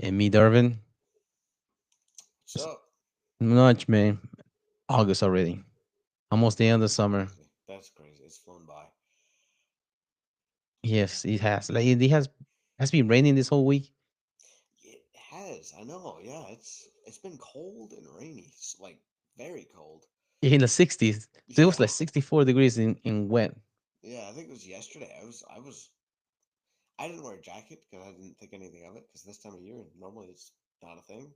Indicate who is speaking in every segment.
Speaker 1: And me, Darvin.
Speaker 2: What's up?
Speaker 1: Much, man. August already. Almost the end of the
Speaker 2: That's
Speaker 1: summer.
Speaker 2: crazy. That's crazy. It's flown by.
Speaker 1: Yes, it has. Like it has been raining this whole week.
Speaker 2: It has. I know. Yeah, it's been cold and rainy. It's like very cold.
Speaker 1: In the 60s. So it was
Speaker 2: Yeah.
Speaker 1: like 64 degrees in wet.
Speaker 2: Yeah, I think it was yesterday. I didn't wear a jacket because I didn't think anything of it because this time of year normally it's not a thing.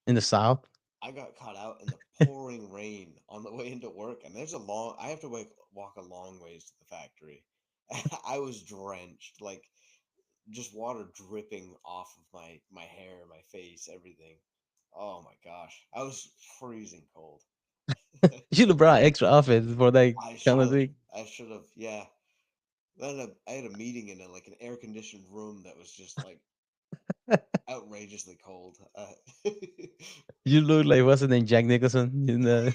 Speaker 1: In the south.
Speaker 2: I got caught out in the pouring rain on the way into work, and I have to walk a long ways to the factory. I was drenched, like just water dripping off of my hair, my face, everything. Oh my gosh, I was freezing cold.
Speaker 1: You should have brought extra outfits for that
Speaker 2: I
Speaker 1: kind
Speaker 2: should
Speaker 1: of
Speaker 2: have.
Speaker 1: thing.
Speaker 2: I should have. Yeah. I had a meeting in like an air conditioned room that was just like outrageously cold.
Speaker 1: You look like what's his name, Jack Nicholson in the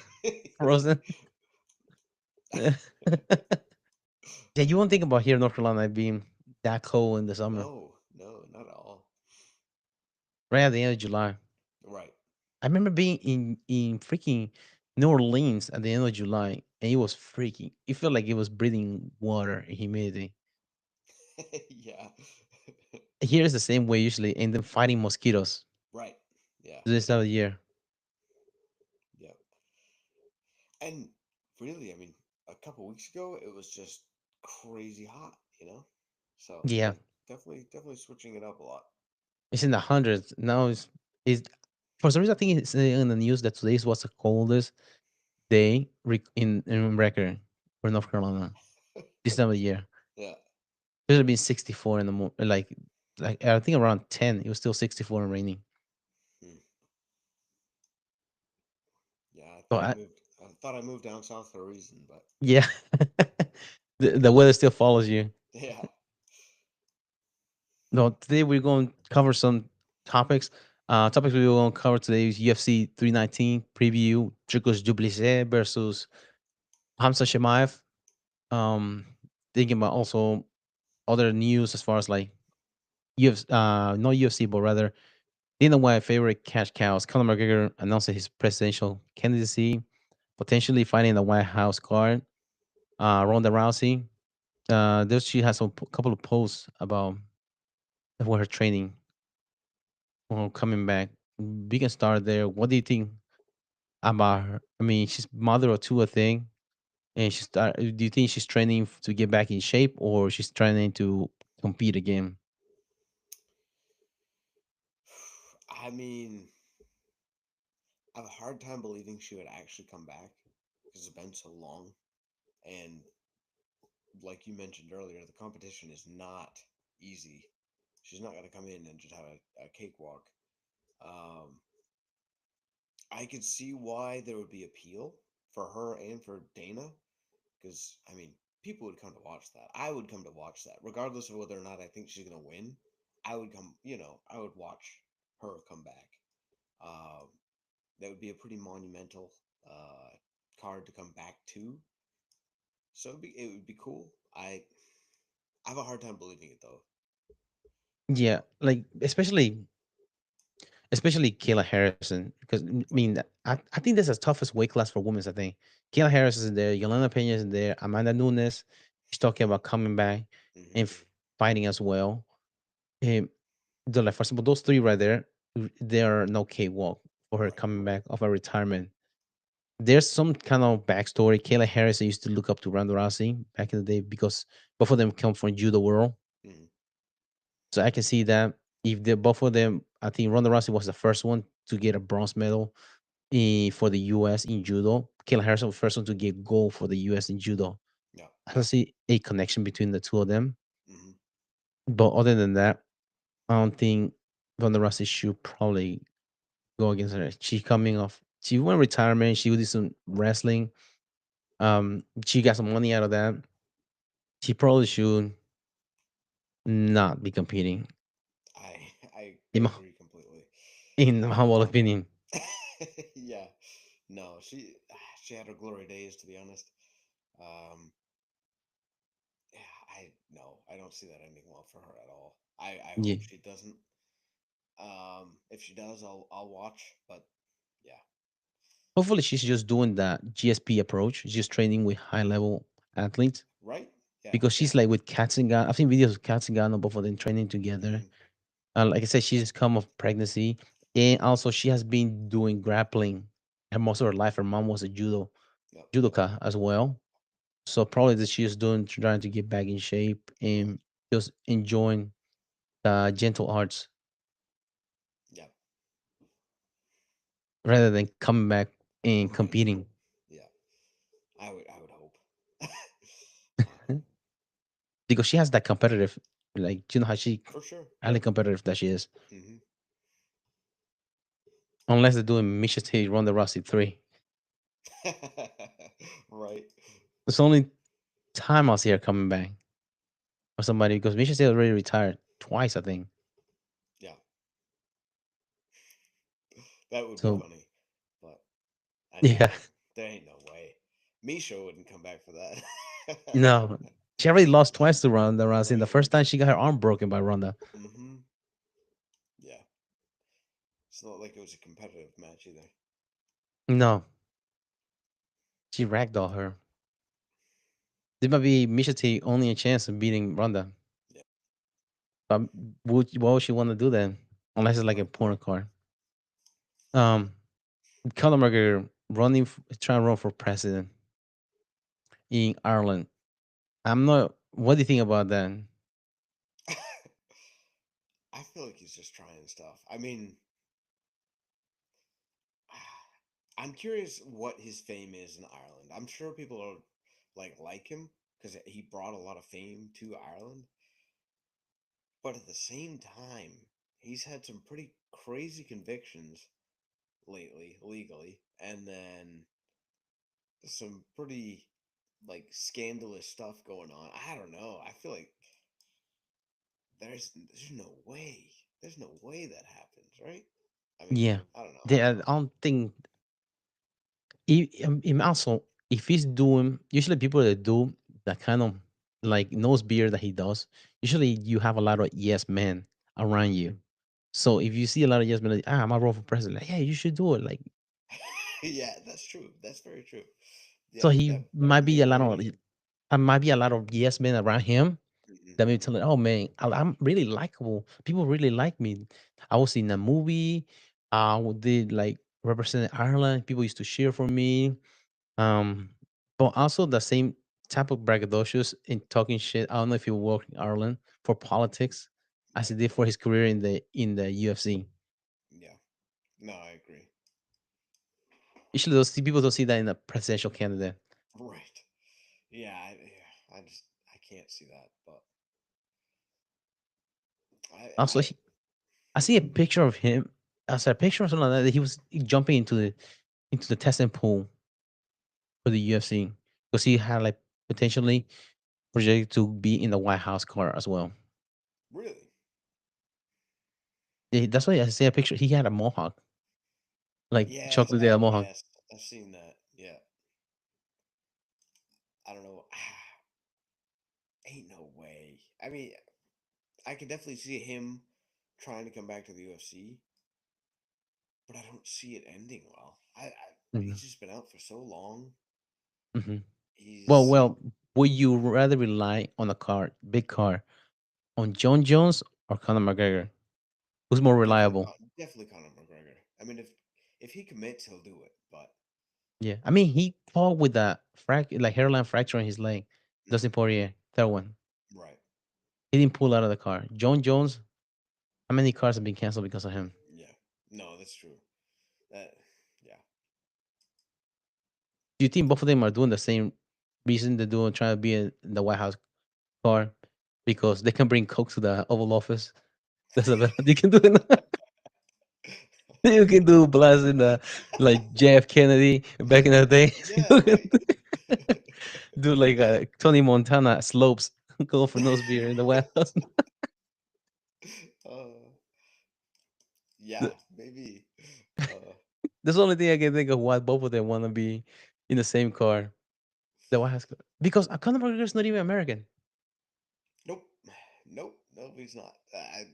Speaker 1: Frozen. Yeah, you won't think about here in North Carolina being that cold in the summer.
Speaker 2: No, no, not at all.
Speaker 1: Right at the end of July.
Speaker 2: Right.
Speaker 1: I remember being in freaking New Orleans at the end of July, and it was freaking. It felt like it was breathing water and humidity.
Speaker 2: Yeah.
Speaker 1: Here is the same way usually, and then fighting mosquitoes
Speaker 2: Right. Yeah.
Speaker 1: this time of the year.
Speaker 2: Yeah. And really, I mean, a couple weeks ago, it was just crazy hot, you know? So,
Speaker 1: Yeah,
Speaker 2: definitely switching it up a lot.
Speaker 1: it's in the hundreds now. Is for some reason I think it's in the news that today was the coldest day in record for North Carolina this time of the year.
Speaker 2: Yeah.
Speaker 1: It have been 64 in the like I think around 10. It was still 64 and raining.
Speaker 2: Hmm. Yeah,
Speaker 1: So I
Speaker 2: I thought I moved down south for a reason, but
Speaker 1: yeah, the weather still follows you.
Speaker 2: yeah.
Speaker 1: No, today we're going to cover some topics. Topics we will cover today is UFC 319 preview, Dricos Duplessis versus Hamza Shemaev. Um, Thinking about also other news as far as like not UFC, but rather Dana White favorite cash cows. Conor McGregor announced his presidential candidacy, potentially fighting the White House guard. Ronda Rousey, she has a couple of posts about her training or coming back. We can start there. What do you think about her? I mean, she's mother of two, I think, and do you think she's training to get back in shape, or she's training to compete again?
Speaker 2: I mean, I have a hard time believing she would actually come back because it's been so long. And like you mentioned earlier, the competition is not easy. She's not going to come in and just have a cakewalk. Um, I could see why there would be appeal for her and for Dana because, I mean, people would come to watch that. I would come to watch that, regardless of whether or not I think she's going to win. I would watch her come back. Um, that would be a pretty monumental uh, card to come back to. So it would be cool. I have a hard time believing it though.
Speaker 1: Yeah, like especially Kayla Harrison, because I
Speaker 2: Right.
Speaker 1: mean, I think that's the toughest weight class for women. I think Kayla Harris is there, Yolanda Pena is there, Amanda Nunes. She's talking about coming back
Speaker 2: Hmm.
Speaker 1: and fighting as well. Um, like for example, those three right there, they are no cakewalk for her
Speaker 2: Right.
Speaker 1: coming back of a retirement. There's some kind of backstory. Kayla Harris used to look up to Ronda Rousey back in the day because both of them come from judo world.
Speaker 2: Hmm.
Speaker 1: So I can see that if the both of them, I think Ronda Rousey was the first one to get a bronze medal for the US in judo. Kayla Harrison was the first one to get gold for the US in judo.
Speaker 2: Yeah.
Speaker 1: I don't see a connection between the two of them.
Speaker 2: Hmm.
Speaker 1: But other than that, I don't think Ronda Rousey should probably go against her. She coming off. She went retirement. She did some wrestling. She got some money out of that. She probably should not be competing.
Speaker 2: I
Speaker 1: In my,
Speaker 2: agree completely.
Speaker 1: in my humble opinion.
Speaker 2: Yeah. No, she had her glory days to be honest. Um, yeah, I no, I don't see that ending well for her at all. I
Speaker 1: Yeah.
Speaker 2: hope she doesn't. If she does, I'll watch. But yeah,
Speaker 1: Hopefully, she's just doing that GSP approach, just training with high level athletes
Speaker 2: right? Yeah,
Speaker 1: because
Speaker 2: yeah.
Speaker 1: she's like with Katzengano. I've seen videos of Katzengano, both of them training together.
Speaker 2: Hmm.
Speaker 1: Like I said, she's just come of pregnancy, and also she has been doing grappling and most of her life. Her mom was a
Speaker 2: Yep, yep,
Speaker 1: judoka as well, so probably that she's doing trying to get back in shape
Speaker 2: yep,
Speaker 1: and just enjoying the gentle arts
Speaker 2: yep.
Speaker 1: rather than coming back and
Speaker 2: Right.
Speaker 1: competing.
Speaker 2: Yeah, I would hope.
Speaker 1: Because she has that competitive, like you know how she
Speaker 2: For sure.
Speaker 1: highly competitive that she is.
Speaker 2: Hmm.
Speaker 1: Unless they're doing Misha Tate, Ronda Rousey 3.
Speaker 2: Right.
Speaker 1: It's the only time I'll see her coming back or somebody because Misha Tate already retired twice, I think.
Speaker 2: Yeah, that would be
Speaker 1: So
Speaker 2: funny. But I
Speaker 1: yeah,
Speaker 2: know there ain't no way. Misha wouldn't come back for that.
Speaker 1: no, she already lost twice to Ronda Rousey. And the
Speaker 2: Right.
Speaker 1: first time she got her arm broken by Ronda.
Speaker 2: Hmm. Yeah. It's not like it was a competitive match either.
Speaker 1: No, she ragdolled her. This might be Misha Tate only a chance of beating Ronda.
Speaker 2: Yeah.
Speaker 1: But why would she want to do that? Unless it's like a
Speaker 2: Right.
Speaker 1: porn card. Um, Conor McGregor trying to run for president in Ireland. I'm not. What do you think about that?
Speaker 2: I feel like he's just trying stuff. I mean, I'm curious what his fame is in Ireland. I'm sure people are like him because he brought a lot of fame to Ireland. But at the same time, he's had some pretty crazy convictions lately, legally, and then some pretty scandalous stuff going on. I don't know. I feel like there's no way. There's no way that happens, right? I mean,
Speaker 1: Yeah,
Speaker 2: I don't know.
Speaker 1: I don't think. Also, if he's doing, usually people that do that kind of like nose beard that he does, usually you have a lot of yes men around you. So if you see a lot of yes men, like, I'm a run for president, like, hey, you should do it. Like,
Speaker 2: Yeah, that's true. That's very true.
Speaker 1: so
Speaker 2: Yep,
Speaker 1: he
Speaker 2: yep.
Speaker 1: might be a lot of,
Speaker 2: Maybe.
Speaker 1: might be a lot of yes men around him
Speaker 2: Mhm,
Speaker 1: that may
Speaker 2: mhm.
Speaker 1: tell it, oh man, I'm really likable. People really like me. I was in a movie. Did like represent Ireland. People used to cheer for me. But also the same type of braggadocious in talking shit. I don't know if he worked in Ireland for politics as he
Speaker 2: Right.
Speaker 1: did for his career in the UFC.
Speaker 2: Yeah. No, I agree.
Speaker 1: Usually, those people don't see that in a presidential candidate.
Speaker 2: Right. Yeah. I just I can't see that, but
Speaker 1: Also, I see a picture of him. I saw a picture of something like that. He was jumping into the testing pool for the UFC because he had like potentially projected to be in the White House car as well.
Speaker 2: really.
Speaker 1: That's why I see a picture. He had a mohawk, like
Speaker 2: Yes.
Speaker 1: chocolate Dale mohawk.
Speaker 2: Yes. I've seen that. Yeah. I don't know. Ain't no way. I mean, I could definitely see him trying to come back to the UFC, but I don't see it ending well.
Speaker 1: Mhm,
Speaker 2: He's just been out for so long.
Speaker 1: mhm.
Speaker 2: He's
Speaker 1: Well, would you rather rely on a car, big car, on John Jones or Conor McGregor? Who's more reliable?
Speaker 2: Definitely Conor McGregor. I mean, if he commits, he'll do it. But
Speaker 1: Yeah, I mean he fought with a like hairline fracture in his leg. Dustin
Speaker 2: mhm,
Speaker 1: Poirier, that one.
Speaker 2: right,
Speaker 1: He didn't pull out of the car. John Jones, how many cars have been canceled because of him?
Speaker 2: yeah, no, that's true. That yeah,
Speaker 1: Do you think both of them are doing the same reason they're doing trying to be in the White House car? Because they can bring coke to the Oval Office. That's about you can do it. You can do blasting like JF Kennedy back in the day.
Speaker 2: yeah,
Speaker 1: You
Speaker 2: right.
Speaker 1: can do like Tony Montana slopes go for nose beer in the White House.
Speaker 2: uh, yeah, maybe. Uh,
Speaker 1: That's the only thing I can think of why both of them want to be in the same car. The White House car. Because Conor McGregor is not even American.
Speaker 2: nope, nope, he's not.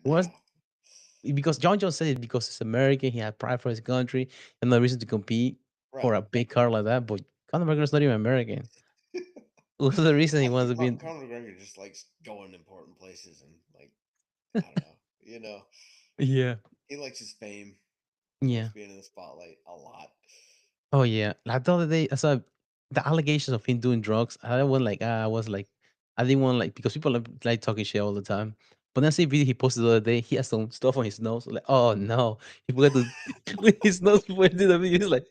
Speaker 1: Was
Speaker 2: Yeah,
Speaker 1: because John Jones said it because he's American, he had pride for his country, and no reason to compete for
Speaker 2: Right.
Speaker 1: a big card like that. But Conor McGregor's not even American. What's the reason he
Speaker 2: I
Speaker 1: wants
Speaker 2: think
Speaker 1: to be?
Speaker 2: Conor McGregor just likes going important places and like I don't know.
Speaker 1: Yeah,
Speaker 2: He likes his fame. He likes
Speaker 1: yeah.
Speaker 2: being in the spotlight a lot.
Speaker 1: Oh yeah. Like the other day, I saw the allegations of him doing drugs. I wasn't like I was like I didn't want like because people like talking shit all the time. But then I see a video he posted the other day. He has some stuff on his nose. Like, oh no, he forgot to clean his nose before he did the video. He's like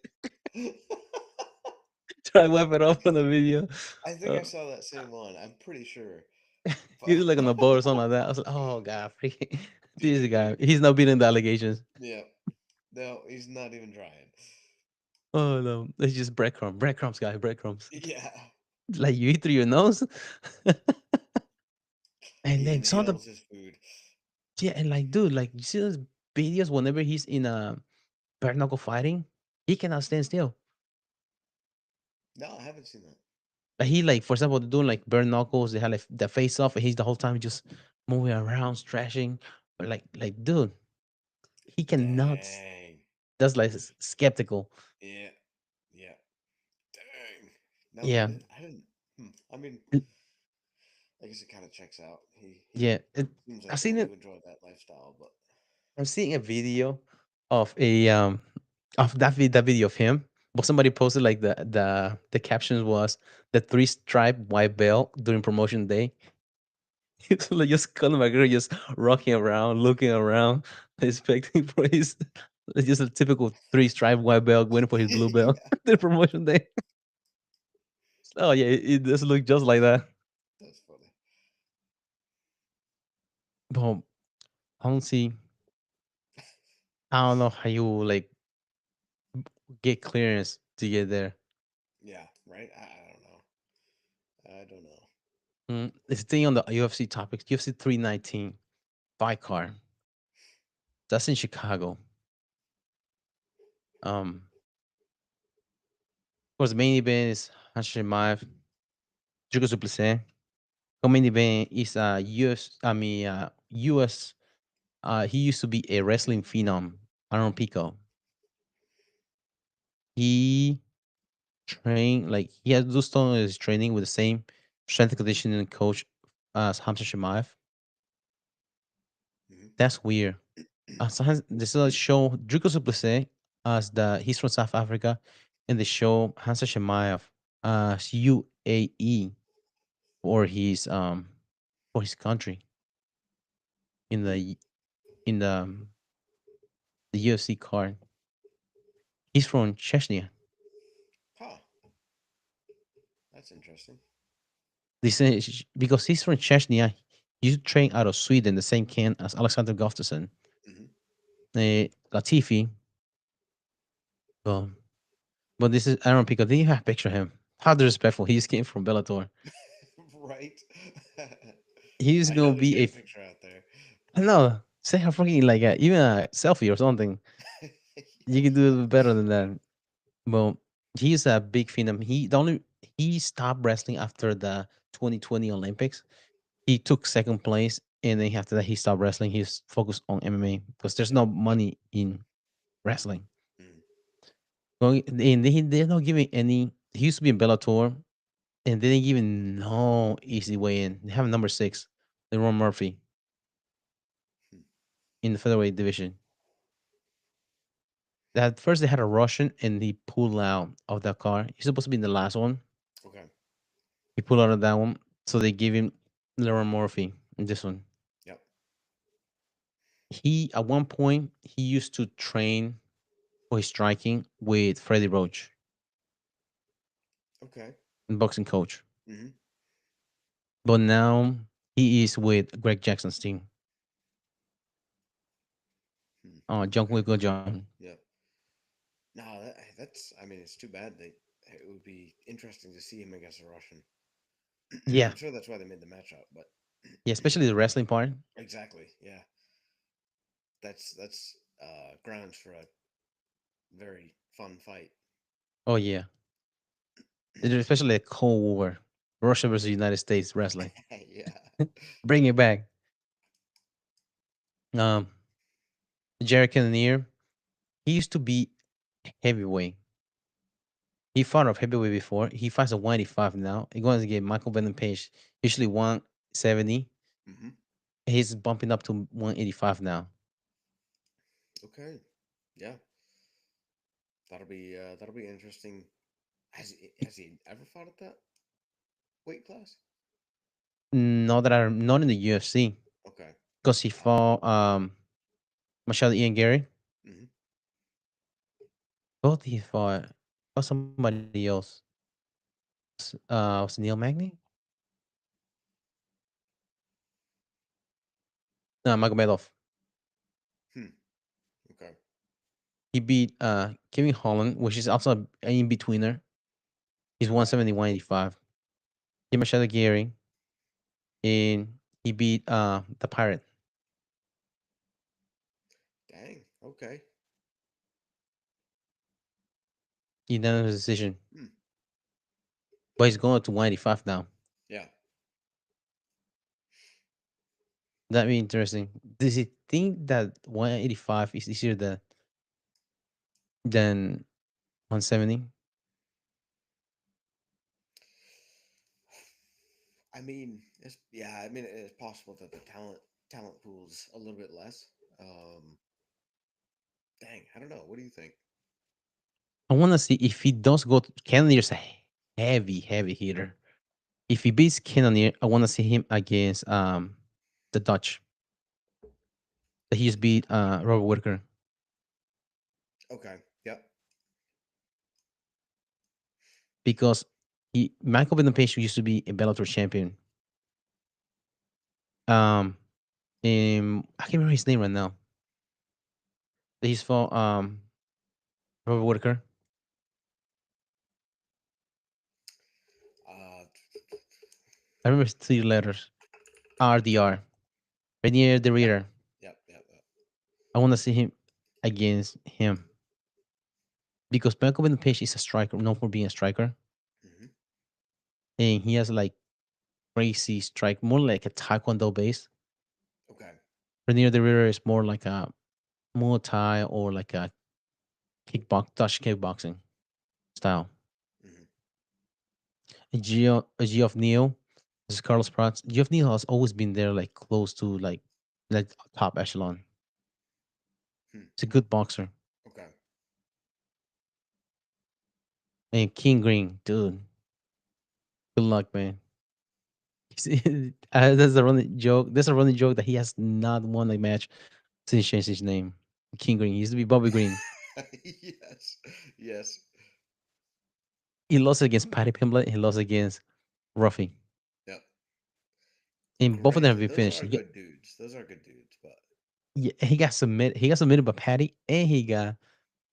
Speaker 1: try to wipe it off on the video.
Speaker 2: I think I
Speaker 1: Uh,
Speaker 2: saw that same one. I'm pretty sure.
Speaker 1: he
Speaker 2: But
Speaker 1: was like on a boat or something like that. I was like, oh god, freaking this
Speaker 2: dude,
Speaker 1: guy. He's not beating the allegations.
Speaker 2: yeah. No, he's not even trying.
Speaker 1: Oh no, it's just breadcrumbs, guy, breadcrumbs.
Speaker 2: Yeah.
Speaker 1: Like you eat through your nose, and
Speaker 2: He
Speaker 1: then some of the
Speaker 2: inhales his food.
Speaker 1: yeah, and like, dude, like you see those videos whenever he's in a bare knuckle fighting, he cannot stand still.
Speaker 2: No, I haven't seen that.
Speaker 1: Like he like, for example, they're doing like bare knuckles, they have like the face off, and he's the whole time just moving around, stretching. But like, dude, he cannot.
Speaker 2: Dang.
Speaker 1: That's like skeptical.
Speaker 2: Yeah. Yeah. Dang. No,
Speaker 1: Yeah,
Speaker 2: I didn't. I mean,
Speaker 1: it-
Speaker 2: I guess it kind of checks out. He
Speaker 1: yeah.
Speaker 2: seems
Speaker 1: I
Speaker 2: like
Speaker 1: seen
Speaker 2: one
Speaker 1: it.
Speaker 2: to enjoy that lifestyle, but
Speaker 1: I'm seeing a video of a of that video of him. But somebody posted like the captions was the three stripe white belt during promotion day. It's like just Conor McGregor just rocking around, looking around, expecting for his it's just a typical three stripe white belt, waiting for his blue belt.
Speaker 2: yeah,
Speaker 1: The promotion day. Oh yeah, it does look just like that.
Speaker 2: that's funny.
Speaker 1: But I don't see. I don't know how you like get clearance to get there.
Speaker 2: Yeah, right. I don't know. I don't know.
Speaker 1: It's the thing on the UFC topics. UFC 319 fight card. That's in Chicago. Of course, the main event is Hashimaev, Dricus du Plessis. Co-main event is US. I mean, US. He used to be a wrestling phenom, Aaron Pico. He trained like he has do some of his training with the same strength and conditioning coach as Hamza Shemaev.
Speaker 2: Hmm.
Speaker 1: That's weird. Sometimes this is a show Dricus du Plessis as the he's from South Africa, and they show Hamza Shemaev as UAE or his country in
Speaker 2: Hmm.
Speaker 1: the UFC card. He's from Chechnya.
Speaker 2: Huh. That's interesting.
Speaker 1: They say because he's from Chechnya, he trained out of Sweden, the same camp as Alexander Gustafsson.
Speaker 2: Hmm.
Speaker 1: Latifi, well, but this is Aaron Pico. Did you have a picture of him? How disrespectful. He just came from Bellator.
Speaker 2: Right.
Speaker 1: He's
Speaker 2: I know
Speaker 1: gonna
Speaker 2: there's
Speaker 1: be
Speaker 2: got
Speaker 1: a
Speaker 2: a picture out there.
Speaker 1: I don't know. Say how fucking like even a selfie or something. You can do it better than that. Well, he's a big phenom. He stopped wrestling after the 2020 Olympics. He took second place, and then after that, he stopped wrestling. He's focused on MMA because there's no money in wrestling.
Speaker 2: Mm.
Speaker 1: Well, and they're not giving any. He used to be in Bellator, and they didn't even know easy way in. They have number six, Leron Murphy,
Speaker 2: Hmm.
Speaker 1: in the featherweight division. At first, they had a Russian, and he pulled out of that car. He's supposed to be in the last one.
Speaker 2: Okay.
Speaker 1: He pulled out of that one, so they give him Leron Murphy in this one.
Speaker 2: Yep.
Speaker 1: He at one point he used to train for his striking with Freddie Roach,
Speaker 2: Okay.
Speaker 1: boxing coach.
Speaker 2: Hmm.
Speaker 1: But now he is with Greg Jackson's team.
Speaker 2: Hmm.
Speaker 1: John
Speaker 2: Okay.
Speaker 1: Wick John.
Speaker 2: Yep. No, that's. I mean, it's too bad. It would be interesting to see him against a Russian.
Speaker 1: Yeah,
Speaker 2: I'm sure that's why they made the matchup. But
Speaker 1: yeah, especially the wrestling part.
Speaker 2: exactly, yeah, that's grounds for a very fun fight.
Speaker 1: Oh yeah, especially a Cold War, Russia versus United States wrestling.
Speaker 2: Yeah.
Speaker 1: Bring it back. Um, Jared Cannonier. He used to be heavyweight. He fought off heavyweight before. He fights at 185 now. He goes against Michael Venom Page, usually 170.
Speaker 2: Hmm.
Speaker 1: He's bumping up to 185 now.
Speaker 2: Okay. Yeah, that'll be interesting. Has he ever fought at that weight class?
Speaker 1: Not that are not in the UFC
Speaker 2: Okay.
Speaker 1: because he fought Machado Ian Gary.
Speaker 2: Hmm.
Speaker 1: Both he fought somebody else. Was it Neil Magny? No, Magomedov.
Speaker 2: Hmm. Okay.
Speaker 1: He beat Kevin Holland, which is also an in betweener. He's
Speaker 2: Right.
Speaker 1: 170, 185. He Machado Gary, and he beat the Pirate.
Speaker 2: Dang. Okay.
Speaker 1: Unanimous decision.
Speaker 2: Hmm.
Speaker 1: But he's going to 185 now.
Speaker 2: Yeah.
Speaker 1: That'd be interesting. Does he think that 185 is easier than 170?
Speaker 2: I mean, it's yeah. I mean, it's possible that the talent pool's a little bit less. Um. Dang. I don't know. What do you think?
Speaker 1: I want to see if he does go. Cannonier's a heavy hitter. If he beats Cannonier, I want to see him against the Dutch. That he just beat Robert Whitaker
Speaker 2: Okay. Yep.
Speaker 1: because he Michael Venom used to be a Bellator champion. Um, I can't remember his name right now. He's for Robert Whitaker.
Speaker 2: Uh.
Speaker 1: I remember his 3 letters. RDR. Renier de
Speaker 2: Yep.
Speaker 1: Reader.
Speaker 2: Yep. Yep. Yep.
Speaker 1: I want to see him against him because Michael Venom is a striker, known for being a striker,
Speaker 2: Hmm.
Speaker 1: and he has like crazy strike, more like a taekwondo base.
Speaker 2: Okay.
Speaker 1: Renier de Reader is more like a Muay Thai or like a Dutch kickboxing style.
Speaker 2: Hmm.
Speaker 1: Geoff Neal, this is Carlos Prats. Geoff Neal has always been there, like close to like top echelon.
Speaker 2: Hmm.
Speaker 1: He's a good boxer.
Speaker 2: Okay.
Speaker 1: And King Green, dude, good luck, man. That's a running joke. There's a running joke that he has not won a match since he changed his name. King Green. He used to be Bobby Green.
Speaker 2: Yes. Yes.
Speaker 1: He lost against Patty Pimblett. He lost against Ruffy.
Speaker 2: Yep.
Speaker 1: And both of them have
Speaker 2: Granted,
Speaker 1: been
Speaker 2: those
Speaker 1: finished.
Speaker 2: are good dudes. Those are good dudes, but
Speaker 1: Yeah, he got submitted. He got submitted by Patty, and he got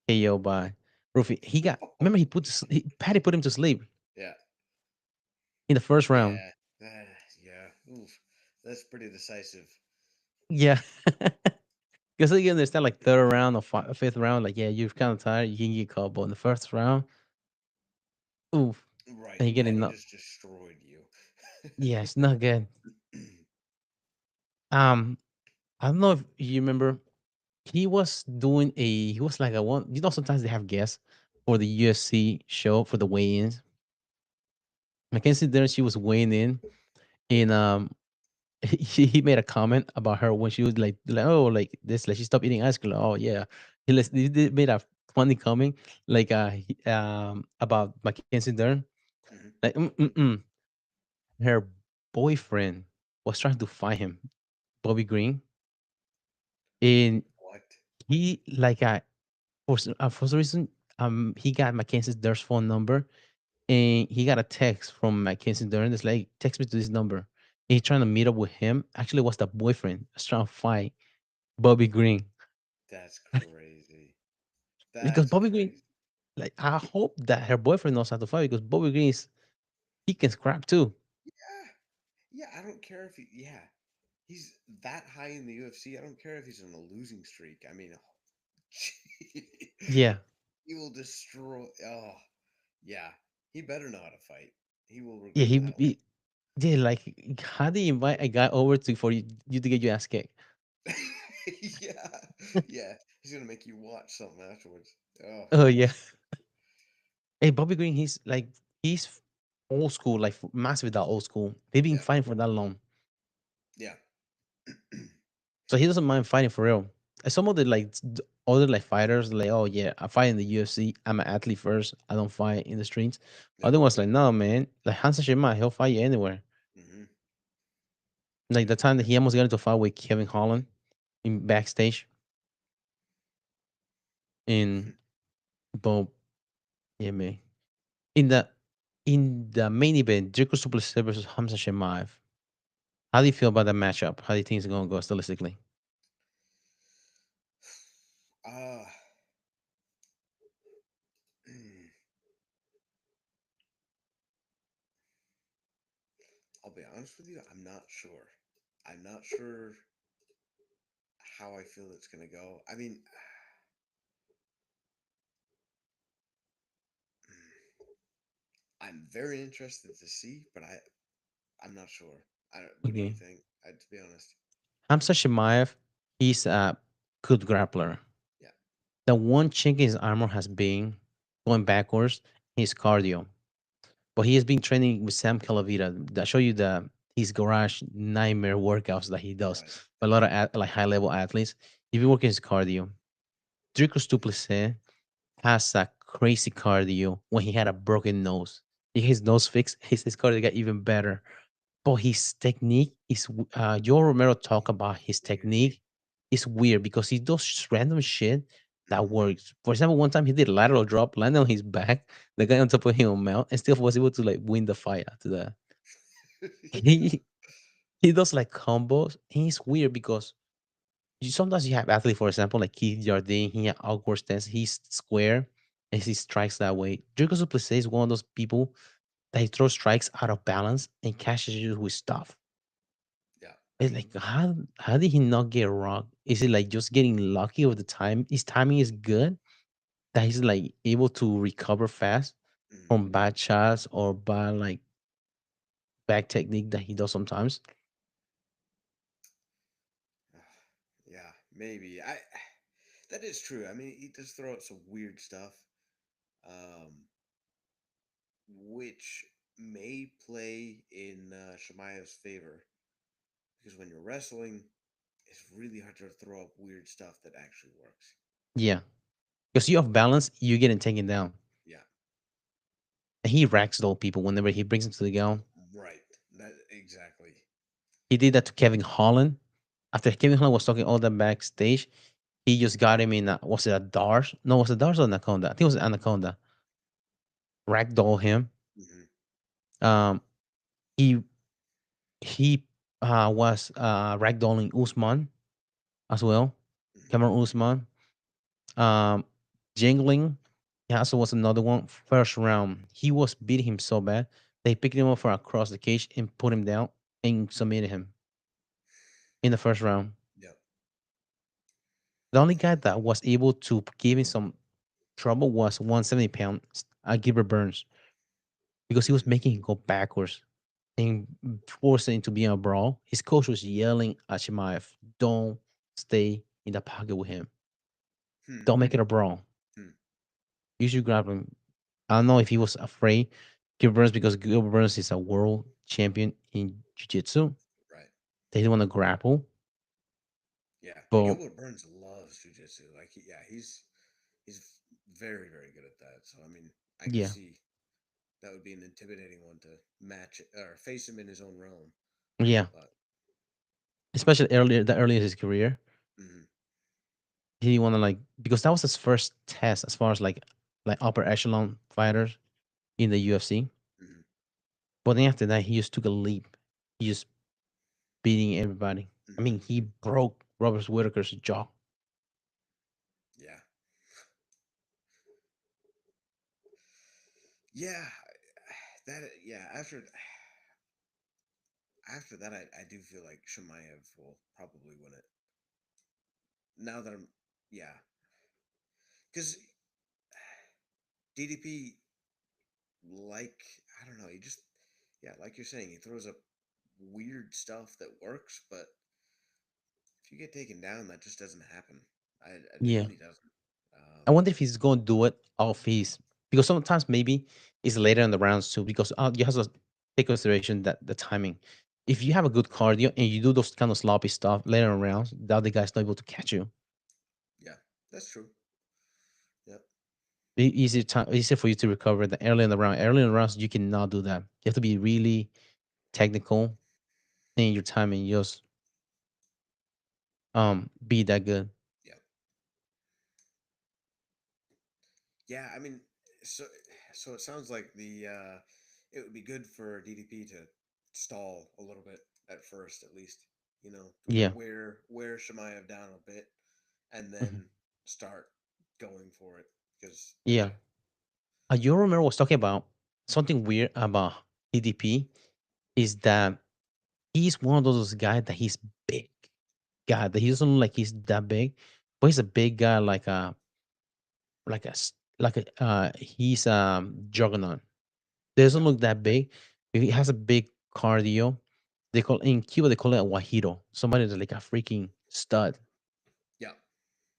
Speaker 1: KO by Ruffy. He got. Remember, Patty put him to sleep
Speaker 2: yeah.
Speaker 1: in the first round.
Speaker 2: Yeah. Uh, yeah. Oof. That's pretty decisive.
Speaker 1: Yeah, because you understand, like third round or fifth round, like yeah, you're kind of tired. You can get caught, but in the first round, oof,
Speaker 2: Right.
Speaker 1: and you get
Speaker 2: Patty
Speaker 1: enough.
Speaker 2: just destroyed you.
Speaker 1: Yeah, it's not good. Um, I don't know if you remember. He was like a one. You know, sometimes they have guests for the UFC show for the weigh-ins. Mackenzie there, she was weighing in, and he made a comment about her when she was like oh like this like she stopped eating ice cream. Like, oh yeah, made a funny comment like about Mackenzie Dern.
Speaker 2: Mhm.
Speaker 1: Like her boyfriend was trying to fight him, Bobby Green, and
Speaker 2: What?
Speaker 1: he like for some reason he got Mackenzie Dern's phone number and he got a text from Mackenzie Dern. It's like text me to this number. He trying to meet up with him. Actually, was the boyfriend was trying to fight Bobby Green
Speaker 2: That's crazy.
Speaker 1: because
Speaker 2: That's
Speaker 1: Bobby Green.
Speaker 2: crazy.
Speaker 1: Like I hope that her boyfriend knows how to fight because Bobby Green is he can scrap too.
Speaker 2: Yeah. Yeah. I don't care if he. Yeah. He's that high in the UFC. I don't care if he's in a losing streak. I mean,
Speaker 1: Yeah,
Speaker 2: he will destroy. Oh, yeah. He better know how to fight. He will
Speaker 1: yeah,
Speaker 2: regret
Speaker 1: he,
Speaker 2: that
Speaker 1: he yeah. Like how do you invite a guy over to for you to get your ass kicked?
Speaker 2: later. Yeah, yeah. He's gonna make you watch something afterwards. Oh,
Speaker 1: Oh yeah. Hey, Bobby Green, he's old school, like massive that old school. They've been
Speaker 2: yeah,
Speaker 1: fighting for that long,
Speaker 2: yeah.
Speaker 1: so he doesn't mind fighting for real. And some of the other like fighters, like, oh yeah, I fight in the UFC. I'm an athlete first. I don't fight in the streets.
Speaker 2: Yep.
Speaker 1: Other ones like, no man, like Hansa Shima, he'll fight you anywhere.
Speaker 2: Hmm.
Speaker 1: Like the time that he almost got into a fight with Kevin Holland in backstage in but yeah man. In the in the main event, Jericho Super versus Hamza Shemaev. How do you feel about that matchup? How do you think it's gonna go stylistically?
Speaker 2: Uh, I'll be honest with you. I'm not sure. I'm not sure how I feel it's gonna go. I mean, I'm very interested to see, but I'm not sure. What do you
Speaker 1: Okay.
Speaker 2: think? To be honest,
Speaker 1: Hamza Shemaev, he's a good grappler.
Speaker 2: yeah,
Speaker 1: The one chink in his armor has been going backwards, his cardio. But he has been training with Sam Calavita. That show you the his garage nightmare workouts that he does.
Speaker 2: right.
Speaker 1: A lot of like high level athletes. He's been working his cardio. Dricus Duplessis has a crazy cardio when he had a broken nose. He get his nose fixed. His cardio got even better. But his technique is Joe Romero talk about his
Speaker 2: Weird.
Speaker 1: technique is weird because he does random shit that
Speaker 2: Hmm.
Speaker 1: works. For example, one time he did a lateral drop, landed on his back, the guy on top of him mount, and still was able to like win the fight after that.
Speaker 2: Yeah.
Speaker 1: He he does like combos. And it's weird because sometimes you have athlete, for example, like Keith Jardine, he had awkward stance, he's square and he strikes that way. Jericho Duplessis is one of those people that he throws strikes out of balance and catches you with stuff.
Speaker 2: Yeah.
Speaker 1: It's like how did he not get rocked? Is it like just getting lucky with the time? His timing is good that he's like able to recover fast
Speaker 2: Hmm.
Speaker 1: from bad shots or bad like back technique that he does sometimes.
Speaker 2: Yeah, maybe. I That is true. I mean, he does throw out some weird stuff, um, which may play in Shemaya's favor because when you're wrestling, it's really hard to throw up weird stuff that actually works.
Speaker 1: Yeah, because you off balance, you're getting taken down.
Speaker 2: Yeah,
Speaker 1: And he racks those people whenever he brings them to the ground.
Speaker 2: right. That exactly.
Speaker 1: He did that to Kevin Holland. After Kevin Holland was talking all that backstage, he just got him in. Was it a Dars? No, was it Dars or Anaconda? I think it was Anaconda. Ragdoll him.
Speaker 2: Hmm.
Speaker 1: Um, he he was ragdolling Usman as well.
Speaker 2: Hmm.
Speaker 1: Cameron Usman. Um, Jingling. He also was another one. First round, he was beating him so bad they picked him up from across the cage and put him down and submitted him in the first round.
Speaker 2: Yep.
Speaker 1: The only guy that was able to give him some trouble was 170 pounds, Gilbert Burns, because he was
Speaker 2: Hmm.
Speaker 1: making him go backwards and forcing him to be in a brawl. His coach was yelling at Shimaev, don't stay in the pocket with him.
Speaker 2: Hmm.
Speaker 1: Don't make it a brawl.
Speaker 2: Hmm.
Speaker 1: You should grab him. I don't know if he was afraid Gilbert Burns because Gilbert Burns is a world champion in jiu-jitsu.
Speaker 2: Right.
Speaker 1: They didn't want to grapple.
Speaker 2: Yeah.
Speaker 1: But
Speaker 2: Gilbert Burns loves jujitsu. Like, yeah, he's very very good at that. So I mean, I could
Speaker 1: yeah,
Speaker 2: see that would be an intimidating one to match or face him in his own realm.
Speaker 1: yeah.
Speaker 2: But
Speaker 1: Especially earlier in his career.
Speaker 2: mhm,
Speaker 1: He didn't want to like because that was his first test as far as like upper echelon fighters in the UFC.
Speaker 2: mhm,
Speaker 1: But then after that, he just took a leap. He just beating everybody. I
Speaker 2: mhm,
Speaker 1: mean, he broke Robert Whitaker's jaw.
Speaker 2: yeah, yeah, yeah. After that, I do feel like Shemaev will probably win it. Now that I'm, yeah, because DDP, like, I don't know, he just, yeah, like you're saying, he throws up weird stuff that works, but if you get taken down, that just doesn't happen. It
Speaker 1: Yeah.
Speaker 2: really doesn't.
Speaker 1: I wonder if he's going to do it off his, because sometimes maybe it's later in the rounds too. Because you have to take consideration that the timing. If you have a good cardio and you do those kind of sloppy stuff later in rounds, the other guy's not able to catch you.
Speaker 2: Yeah, that's true. Yep.
Speaker 1: Easier for you to recover than early in the round. Early in the rounds, you cannot do that. You have to be really technical in your timing. Just be that good.
Speaker 2: Yep. Yeah, I mean, so so it sounds like the it would be good for DDP to stall a little bit at first, at least. You know,
Speaker 1: Yeah.
Speaker 2: wear Shemaev down a bit, and
Speaker 1: Mhm.
Speaker 2: then start going for it. Because
Speaker 1: Yeah. You remember was talking about something weird about DDP is that he's one of those guys that he's big guy that he doesn't look like he's that big, but he's a big guy like a he's juggernaut. Doesn't
Speaker 2: yeah,
Speaker 1: look that big. He has a big cardio. They call in Cuba they call it a guajiro. Somebody that's like a freaking stud.
Speaker 2: yeah.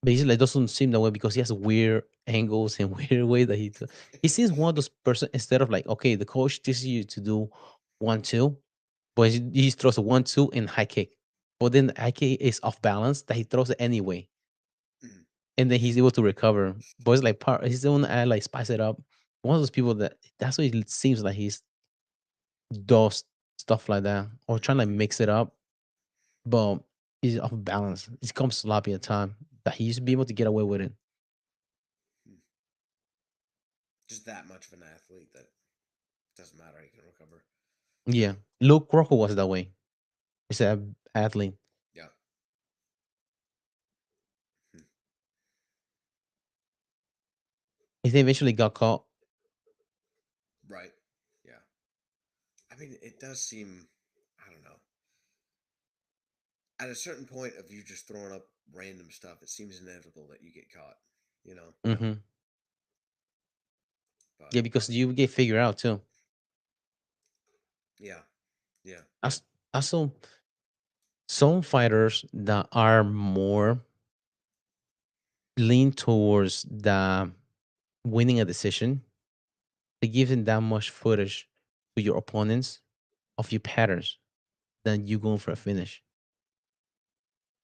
Speaker 1: But he's like doesn't seem that way because he has weird angles and weird way that he seems one of those person instead of like okay the coach teaches you to do 1-2, but he throws a 1-2 in high kick, but then the high kick is off balance that he throws it anyway,
Speaker 2: Mhm.
Speaker 1: and then he's able to recover. But it's like part he's the one that like spice it up. One of those people that's what it seems like he's does stuff like that or trying to mix it up, but he's off balance. It comes sloppy at time that he used to be able to get away with it.
Speaker 2: Hmm. Just that much of an athlete that doesn't matter. He can recover.
Speaker 1: Yeah, Luke Rockle was that way. He's an athlete.
Speaker 2: Yeah. Hmm.
Speaker 1: He eventually got caught.
Speaker 2: Right. Yeah. I mean, it does seem. I don't know. At a certain point of you just throwing up random stuff, it seems inevitable that you get caught. You know.
Speaker 1: Hmm.
Speaker 2: But
Speaker 1: Yeah, because you get figured out too.
Speaker 2: yeah. Yeah.
Speaker 1: As also some fighters that are more lean towards the winning a decision, they give them that much footage to your opponents of your patterns than you going for a finish.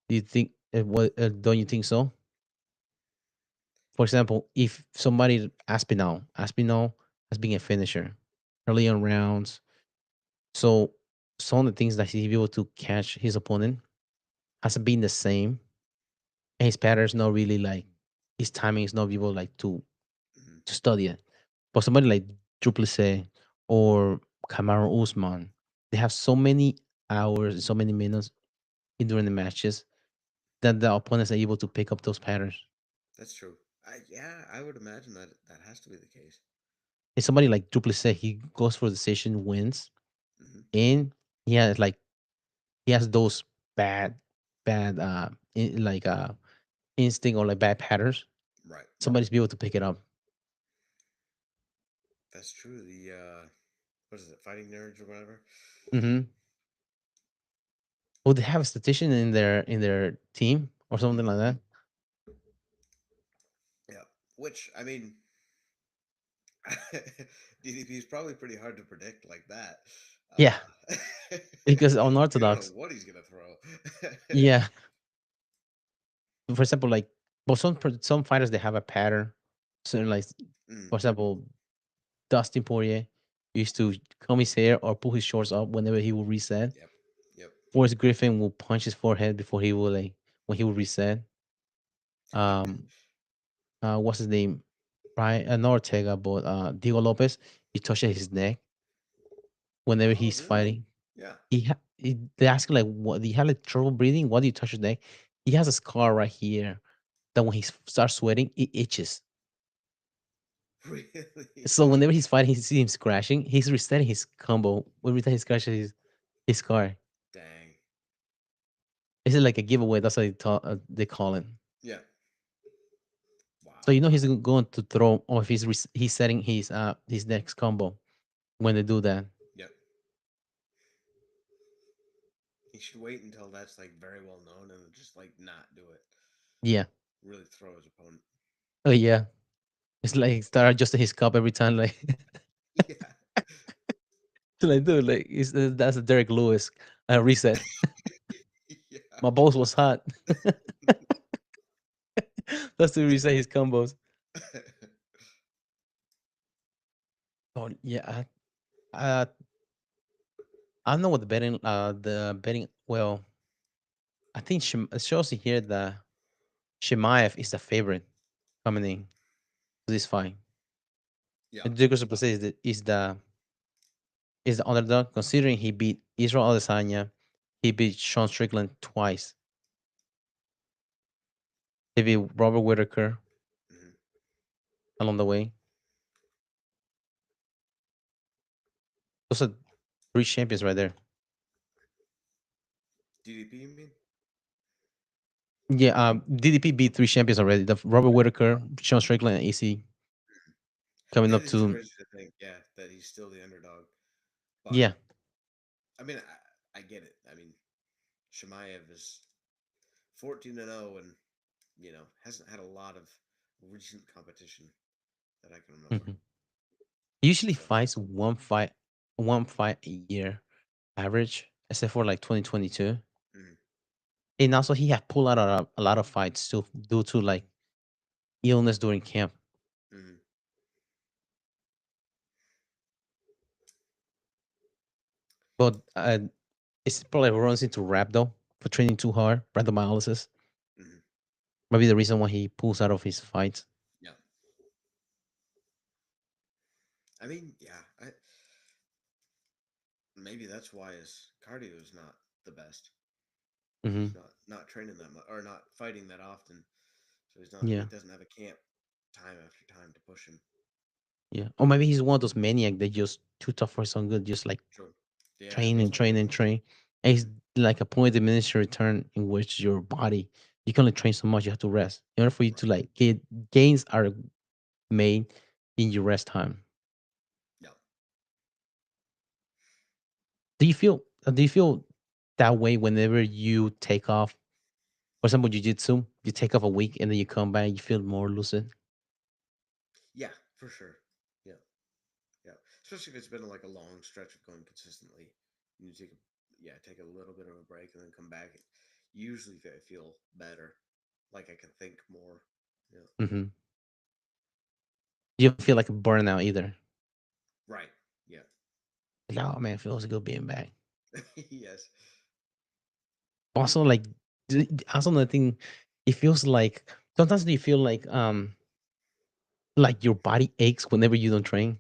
Speaker 1: Do you think? What don't you think so? For example, if somebody Aspinall has been a finisher early on rounds, so some of the things that he's able to catch his opponent hasn't been the same, and his patterns not really like his timing is not able like
Speaker 2: Hmm.
Speaker 1: to study it. But somebody like Duplessis or Kamaru Usman, they have so many hours, so many minutes in during the matches that the opponents are able to pick up those patterns.
Speaker 2: That's true. Yeah, I would imagine that that has to be the case.
Speaker 1: And somebody like Duplessis, he goes for decision wins,
Speaker 2: Hmm.
Speaker 1: and he has like he has those bad, bad like instinct or like bad patterns.
Speaker 2: Right.
Speaker 1: Somebody's be able to pick it up.
Speaker 2: That's true. The what is it, fighting nerds or whatever?
Speaker 1: Hmm. Would they have a statistician in their team or something
Speaker 2: Hmm.
Speaker 1: like that?
Speaker 2: Yeah. Which I mean, DDP is probably pretty hard to predict like that.
Speaker 1: Yeah,
Speaker 2: Uh,
Speaker 1: because
Speaker 2: you don't know
Speaker 1: unorthodox.
Speaker 2: what he's gonna throw.
Speaker 1: Yeah, for example, like, but some fighters they have a pattern. So like,
Speaker 2: Mm,
Speaker 1: for example, Dustin Poirier used to comb his hair or pull his shorts up whenever he will reset.
Speaker 2: yep. Yep.
Speaker 1: Forrest Griffin will punch his forehead before he will like when he will reset. Um, what's his name? Right, not Ortega, but Diego Lopez. He touches his neck whenever
Speaker 2: Oh,
Speaker 1: he's
Speaker 2: really?
Speaker 1: fighting.
Speaker 2: Yeah.
Speaker 1: They ask him like, "What? Do you have like trouble breathing? Why do you touch his neck?" He has a scar right here that when he starts sweating, it itches.
Speaker 2: Really?
Speaker 1: So whenever he's fighting, he sees him scratching. He's resetting his combo every time he scratches his scar.
Speaker 2: Dang.
Speaker 1: Is it like a giveaway? That's what they call it.
Speaker 2: Yeah.
Speaker 1: So
Speaker 2: Wow.
Speaker 1: you know he's going to throw, or if he's setting his next combo when they do that.
Speaker 2: Yep. should wait until that's like very well known and just like not do it.
Speaker 1: Yeah.
Speaker 2: Really throw his opponent.
Speaker 1: Oh yeah. It's like start adjusting his cup every time. Like,
Speaker 2: Yeah.
Speaker 1: like dude, like that's a Derek Lewis reset.
Speaker 2: Yeah.
Speaker 1: My balls was hot. That's to reset his combos. Oh yeah. I I don't know what the betting. Well, I think it shows here that Shemaev is the favorite coming in to this fight.
Speaker 2: Yeah.
Speaker 1: And Jigos Plase is the underdog, considering he beat Israel Adesanya, he beat Sean Strickland twice, he beat Robert Whitaker
Speaker 2: Hmm.
Speaker 1: along the way. Those are three champions right there.
Speaker 2: DDP, you mean?
Speaker 1: Yeah, DDP beat three champions already. The Robert
Speaker 2: Okay.
Speaker 1: Whitaker, Sean Strickland, and AC coming
Speaker 2: It
Speaker 1: up
Speaker 2: is
Speaker 1: to
Speaker 2: crazy to think, yeah, that he's still the underdog. But
Speaker 1: yeah.
Speaker 2: I mean, I get it. I mean, Shemaev is 14-0 and hasn't had a lot of recent competition that I can remember.
Speaker 1: Mhm. He usually
Speaker 2: So
Speaker 1: fights one fight a year average, except for like 2022.
Speaker 2: mhm,
Speaker 1: And also he had pulled out a lot of fights too due to like illness during camp.
Speaker 2: mhm.
Speaker 1: But it's probably runs into rhabdo for training too hard, rhabdomyolysis.
Speaker 2: Mhm.
Speaker 1: Maybe the reason why he pulls out of his fights.
Speaker 2: Yeah, I mean, yeah, maybe that's why his cardio is not the best. He's
Speaker 1: Hmm.
Speaker 2: not training that much or not fighting that often, so he
Speaker 1: Yeah,
Speaker 2: doesn't have a camp time after time to push him.
Speaker 1: yeah. Or maybe he's one of those maniac that just too tough for his own good, just like
Speaker 2: True. Yeah,
Speaker 1: train
Speaker 2: that's
Speaker 1: and train
Speaker 2: also
Speaker 1: and
Speaker 2: true.
Speaker 1: train. And it's
Speaker 2: Mhm.
Speaker 1: like a point of diminishing return in which your body you can only train so much. You have to rest in order for you to
Speaker 2: Right.
Speaker 1: like get gains are made in your rest time.
Speaker 2: Yeah.
Speaker 1: Do you feel that way whenever you take off? For example, jujitsu, you take off a week and then you come back, you feel more lucid.
Speaker 2: Yeah, for sure. Yeah. Yeah. Especially if it's been like a long stretch of going consistently. You take a little bit of a break and then come back. Usually I feel better. Like I can think more. Yeah.
Speaker 1: Hmm. You don't feel like a burnout either.
Speaker 2: Right. Yeah.
Speaker 1: Like, oh man, it feels good being back.
Speaker 2: Yes.
Speaker 1: Also, like, also another thing, it feels like sometimes do you feel like your body aches whenever you don't train?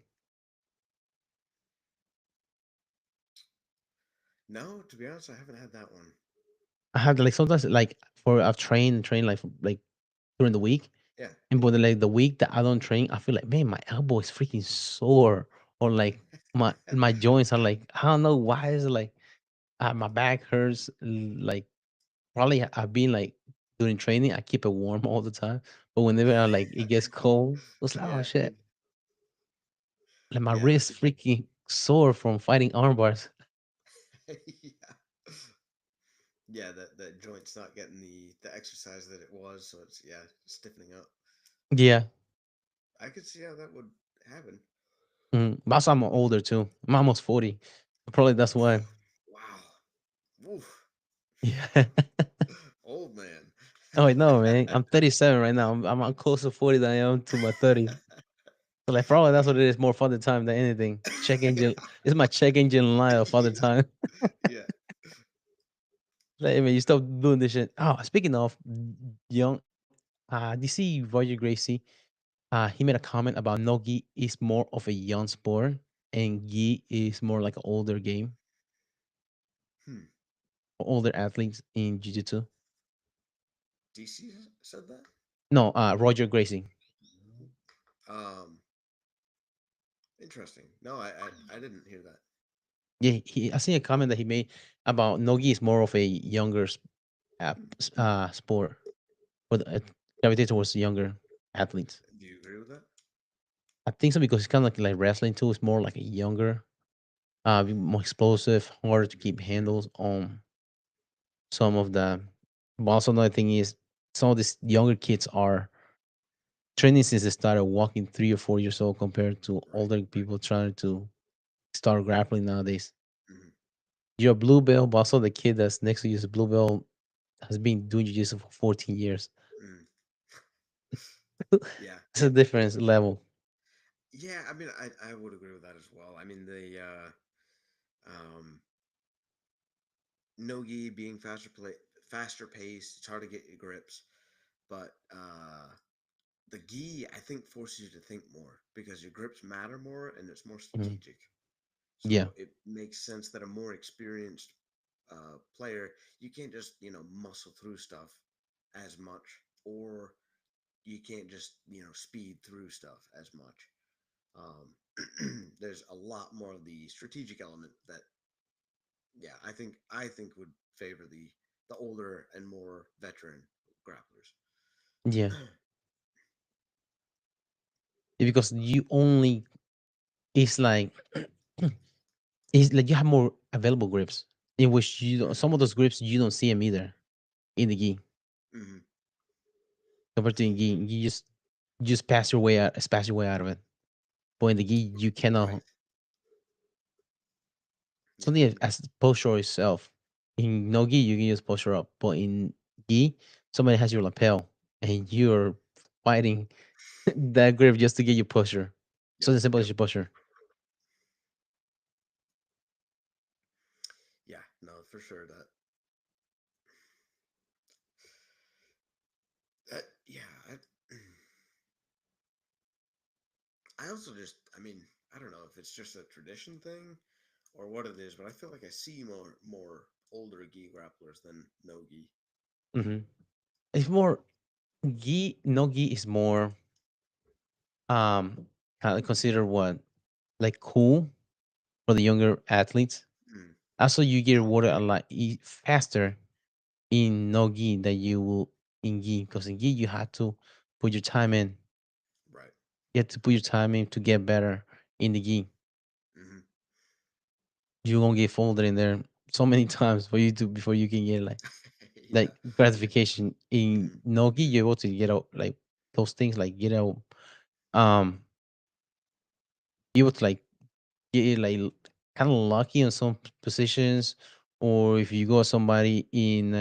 Speaker 2: No, to be honest, I haven't had that one.
Speaker 1: I have like sometimes like for I've trained like during the week,
Speaker 2: Yeah.
Speaker 1: and but like the week that I don't train, I feel like man, my elbow is freaking sore, or like my joints are like I don't know why is it like my back hurts. Like probably I've been like during training, I keep it warm all the time, but whenever it gets cold, it's like oh
Speaker 2: Yeah.
Speaker 1: shit, like my
Speaker 2: Yeah.
Speaker 1: wrist freaking sore from fighting arm bars.
Speaker 2: Yeah. Yeah, that joint's not getting the exercise that it was, so it's stiffening up.
Speaker 1: Yeah,
Speaker 2: I could see how that would happen.
Speaker 1: but also I'm older too. I'm almost 40. Probably that's why.
Speaker 2: Wow. Oof.
Speaker 1: Yeah.
Speaker 2: Old man.
Speaker 1: Oh wait, no, man. I'm 37 right now. I'm closer to 40 than I am to my 30s. So like probably that's what it is. More father time than anything. Check engine. It's my check engine light of father
Speaker 2: Yeah.
Speaker 1: time.
Speaker 2: Yeah.
Speaker 1: Like, man, you stop doing this shit. Oh, speaking of young, do you see Roger Gracie? He made a comment about Nogi is more of a young sport and Gi is more like an older game,
Speaker 2: Hmm.
Speaker 1: older athletes in jiu-jitsu.
Speaker 2: DC said that?
Speaker 1: No, Roger Gracie.
Speaker 2: Um, interesting. No, I didn't hear that.
Speaker 1: Yeah, I see a comment that he made about Nogi is more of a younger sport, but gravitate towards younger athletes.
Speaker 2: Do you agree with that?
Speaker 1: I think so because it's kind of like wrestling too. It's more like a younger, more explosive, harder to keep
Speaker 2: Mhm.
Speaker 1: handles on. some of the. But also another thing is some of these younger kids are training since they started walking 3 or 4 years old compared to
Speaker 2: Right,
Speaker 1: older
Speaker 2: right.
Speaker 1: people trying to start grappling nowadays.
Speaker 2: Hmm.
Speaker 1: You're a blue belt, but also the kid that's next to you is a blue belt has been doing jiu-jitsu for 14 years.
Speaker 2: Mm. Yeah,
Speaker 1: It's a different level.
Speaker 2: yeah. I mean, I would agree with that as well. I mean, the um, nogi being faster paced. It's hard to get your grips, but the gi I think forces you to think more because your grips matter more and it's more
Speaker 1: Mhm.
Speaker 2: strategic.
Speaker 1: Yeah,
Speaker 2: So it makes sense that a more experienced player, you can't just muscle through stuff as much, or you can't just speed through stuff as much. There's a lot more of the strategic element that, yeah, I think would favor the older and more veteran grapplers.
Speaker 1: yeah. Because you only it's like it's like you have more available grips in which you don't,
Speaker 2: Hmm.
Speaker 1: some of those grips you don't see them either in the gi
Speaker 2: Hmm.
Speaker 1: compared to in gi. You just pass your way out of it. But in the gi you
Speaker 2: Right.
Speaker 1: cannot
Speaker 2: Yeah.
Speaker 1: something as posture itself. In no gi you can just posture up, but in gi somebody has your lapel and you're fighting that grip just to get your posture.
Speaker 2: Yep.
Speaker 1: So simple as
Speaker 2: Yep.
Speaker 1: your posture.
Speaker 2: Yeah. No, for sure. That yeah. I also just, I mean, I don't know if it's just a tradition thing or what it is, but I feel like I see more older gi grapplers than no gi.
Speaker 1: Hmm. It's more gi. No gi is more kind of considered what like cool for the younger athletes.
Speaker 2: Mm,
Speaker 1: Also, you get rewarded a lot faster in no gi than you will in gi because in gi you have to put your time in.
Speaker 2: right.
Speaker 1: You have to put your time in to get better in the gi.
Speaker 2: Hmm.
Speaker 1: You won't get folded in there so many times for you to before you can get
Speaker 2: Yeah.
Speaker 1: gratification. In
Speaker 2: Hmm.
Speaker 1: no gi,
Speaker 2: Hmm.
Speaker 1: you're able to get out like those things like get out um be able to like get like kind of lucky on some positions, or if you go somebody in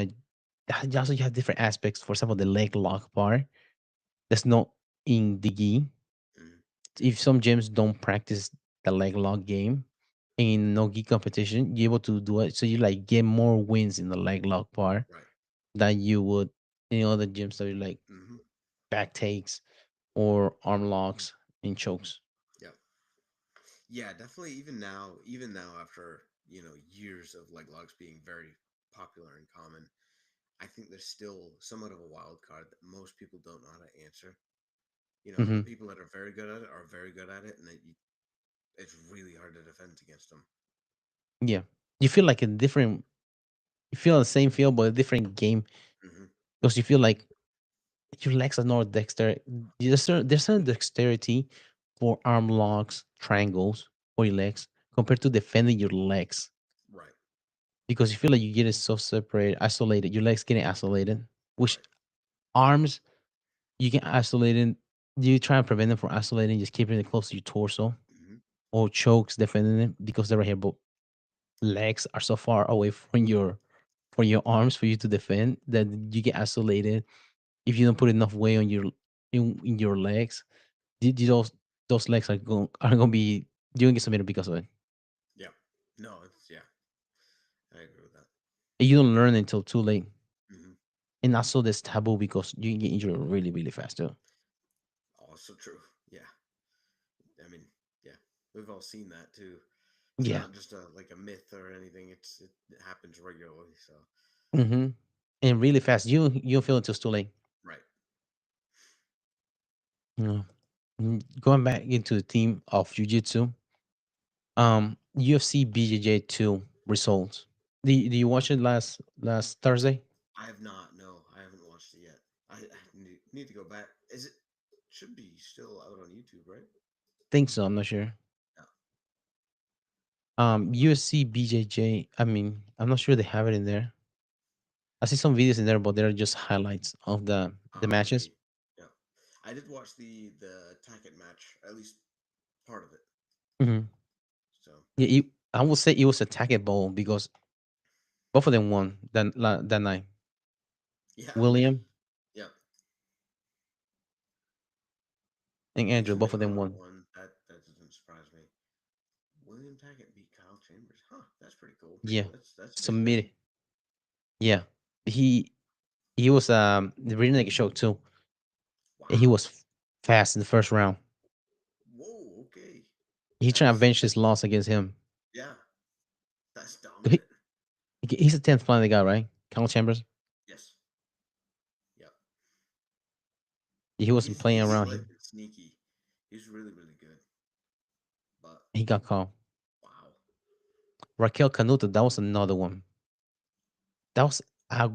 Speaker 1: also you have different aspects. For example, the leg lock part that's not in the gi.
Speaker 2: Hmm.
Speaker 1: If some gyms don't practice the leg lock game in no gi competition, you're able to do it. So you like get more wins in the leg lock part
Speaker 2: Right.
Speaker 1: than you would in other gyms that you like
Speaker 2: Hmm.
Speaker 1: back takes or arm locks and chokes.
Speaker 2: Yeah. Yeah, definitely. Even now, after years of leg locks being very popular and common, I think there's still somewhat of a wild card that most people don't know how to answer. The
Speaker 1: Hmm.
Speaker 2: people that are very good at it are very good at it, and it's really hard to defend against them.
Speaker 1: Yeah, you feel like a different. You feel the same feel, but a different game
Speaker 2: Hmm.
Speaker 1: because you feel like your legs are not dexter. There's a dexterity for arm locks, triangles for your legs compared to defending your legs
Speaker 2: Right.
Speaker 1: because you feel like you get it so separated, isolated. Your legs getting isolated, which
Speaker 2: Right.
Speaker 1: arms you can isolate it. You try and prevent them from isolating, just keeping it close to your torso
Speaker 2: Hmm.
Speaker 1: or chokes defending it because they're right here. But legs are so far away from your arms for you to defend that you get isolated if you don't put enough weight on in your legs. Those legs are gonna be doing get submitted because of it.
Speaker 2: Yeah. No, yeah, I agree with that.
Speaker 1: And you don't learn until too late.
Speaker 2: Hmm.
Speaker 1: And also this taboo because you can get injured really, really fast too.
Speaker 2: Also true. Yeah. I mean, yeah, we've all seen that too. It's
Speaker 1: Yeah.
Speaker 2: not just a myth or anything. It happens regularly. So
Speaker 1: Hmm. And really fast. You don't feel it until it's too late.
Speaker 2: right.
Speaker 1: Yeah. Going back into the theme of jiu-jitsu, UFC BJJ 2 results. Do you watch it last Thursday?
Speaker 2: I have not. No, I haven't watched it yet. I need to go back. Is it should be still out on YouTube, right?
Speaker 1: Think so. I'm not sure.
Speaker 2: No.
Speaker 1: UFC BJJ. I mean, I'm not sure they have it in there. I see some videos in there, but they're just highlights of the
Speaker 2: Oh,
Speaker 1: matches.
Speaker 2: okay. Yeah. I did watch the Tackett match, at least part of it.
Speaker 1: Hmm.
Speaker 2: So
Speaker 1: Yeah, I would say it was a Tackett Bowl because both of them won that night.
Speaker 2: yeah,
Speaker 1: William
Speaker 2: yeah.
Speaker 1: and Andrew,
Speaker 2: Even
Speaker 1: both
Speaker 2: if
Speaker 1: of them
Speaker 2: Kyle
Speaker 1: won.
Speaker 2: won, that doesn't surprise me. William Tackett beat Kyle Chambers. Huh, that's pretty cool.
Speaker 1: Yeah,
Speaker 2: That's a big win.
Speaker 1: submitted. Yeah, he he was the Renegade show too. And he
Speaker 2: Wow.
Speaker 1: was fast in the first round.
Speaker 2: Whoa, okay.
Speaker 1: He trying to
Speaker 2: That's
Speaker 1: avenge his loss against him.
Speaker 2: yeah, that's
Speaker 1: He,
Speaker 2: dominant.
Speaker 1: he's a 10th planet guy, right? Kyle Chambers.
Speaker 2: Yes. Yep.
Speaker 1: He wasn't
Speaker 2: He's
Speaker 1: playing
Speaker 2: he's
Speaker 1: around.
Speaker 2: slick and sneaky. He's really, really good. But
Speaker 1: He got caught.
Speaker 2: wow.
Speaker 1: Raquel Canuto, that was another one. That was a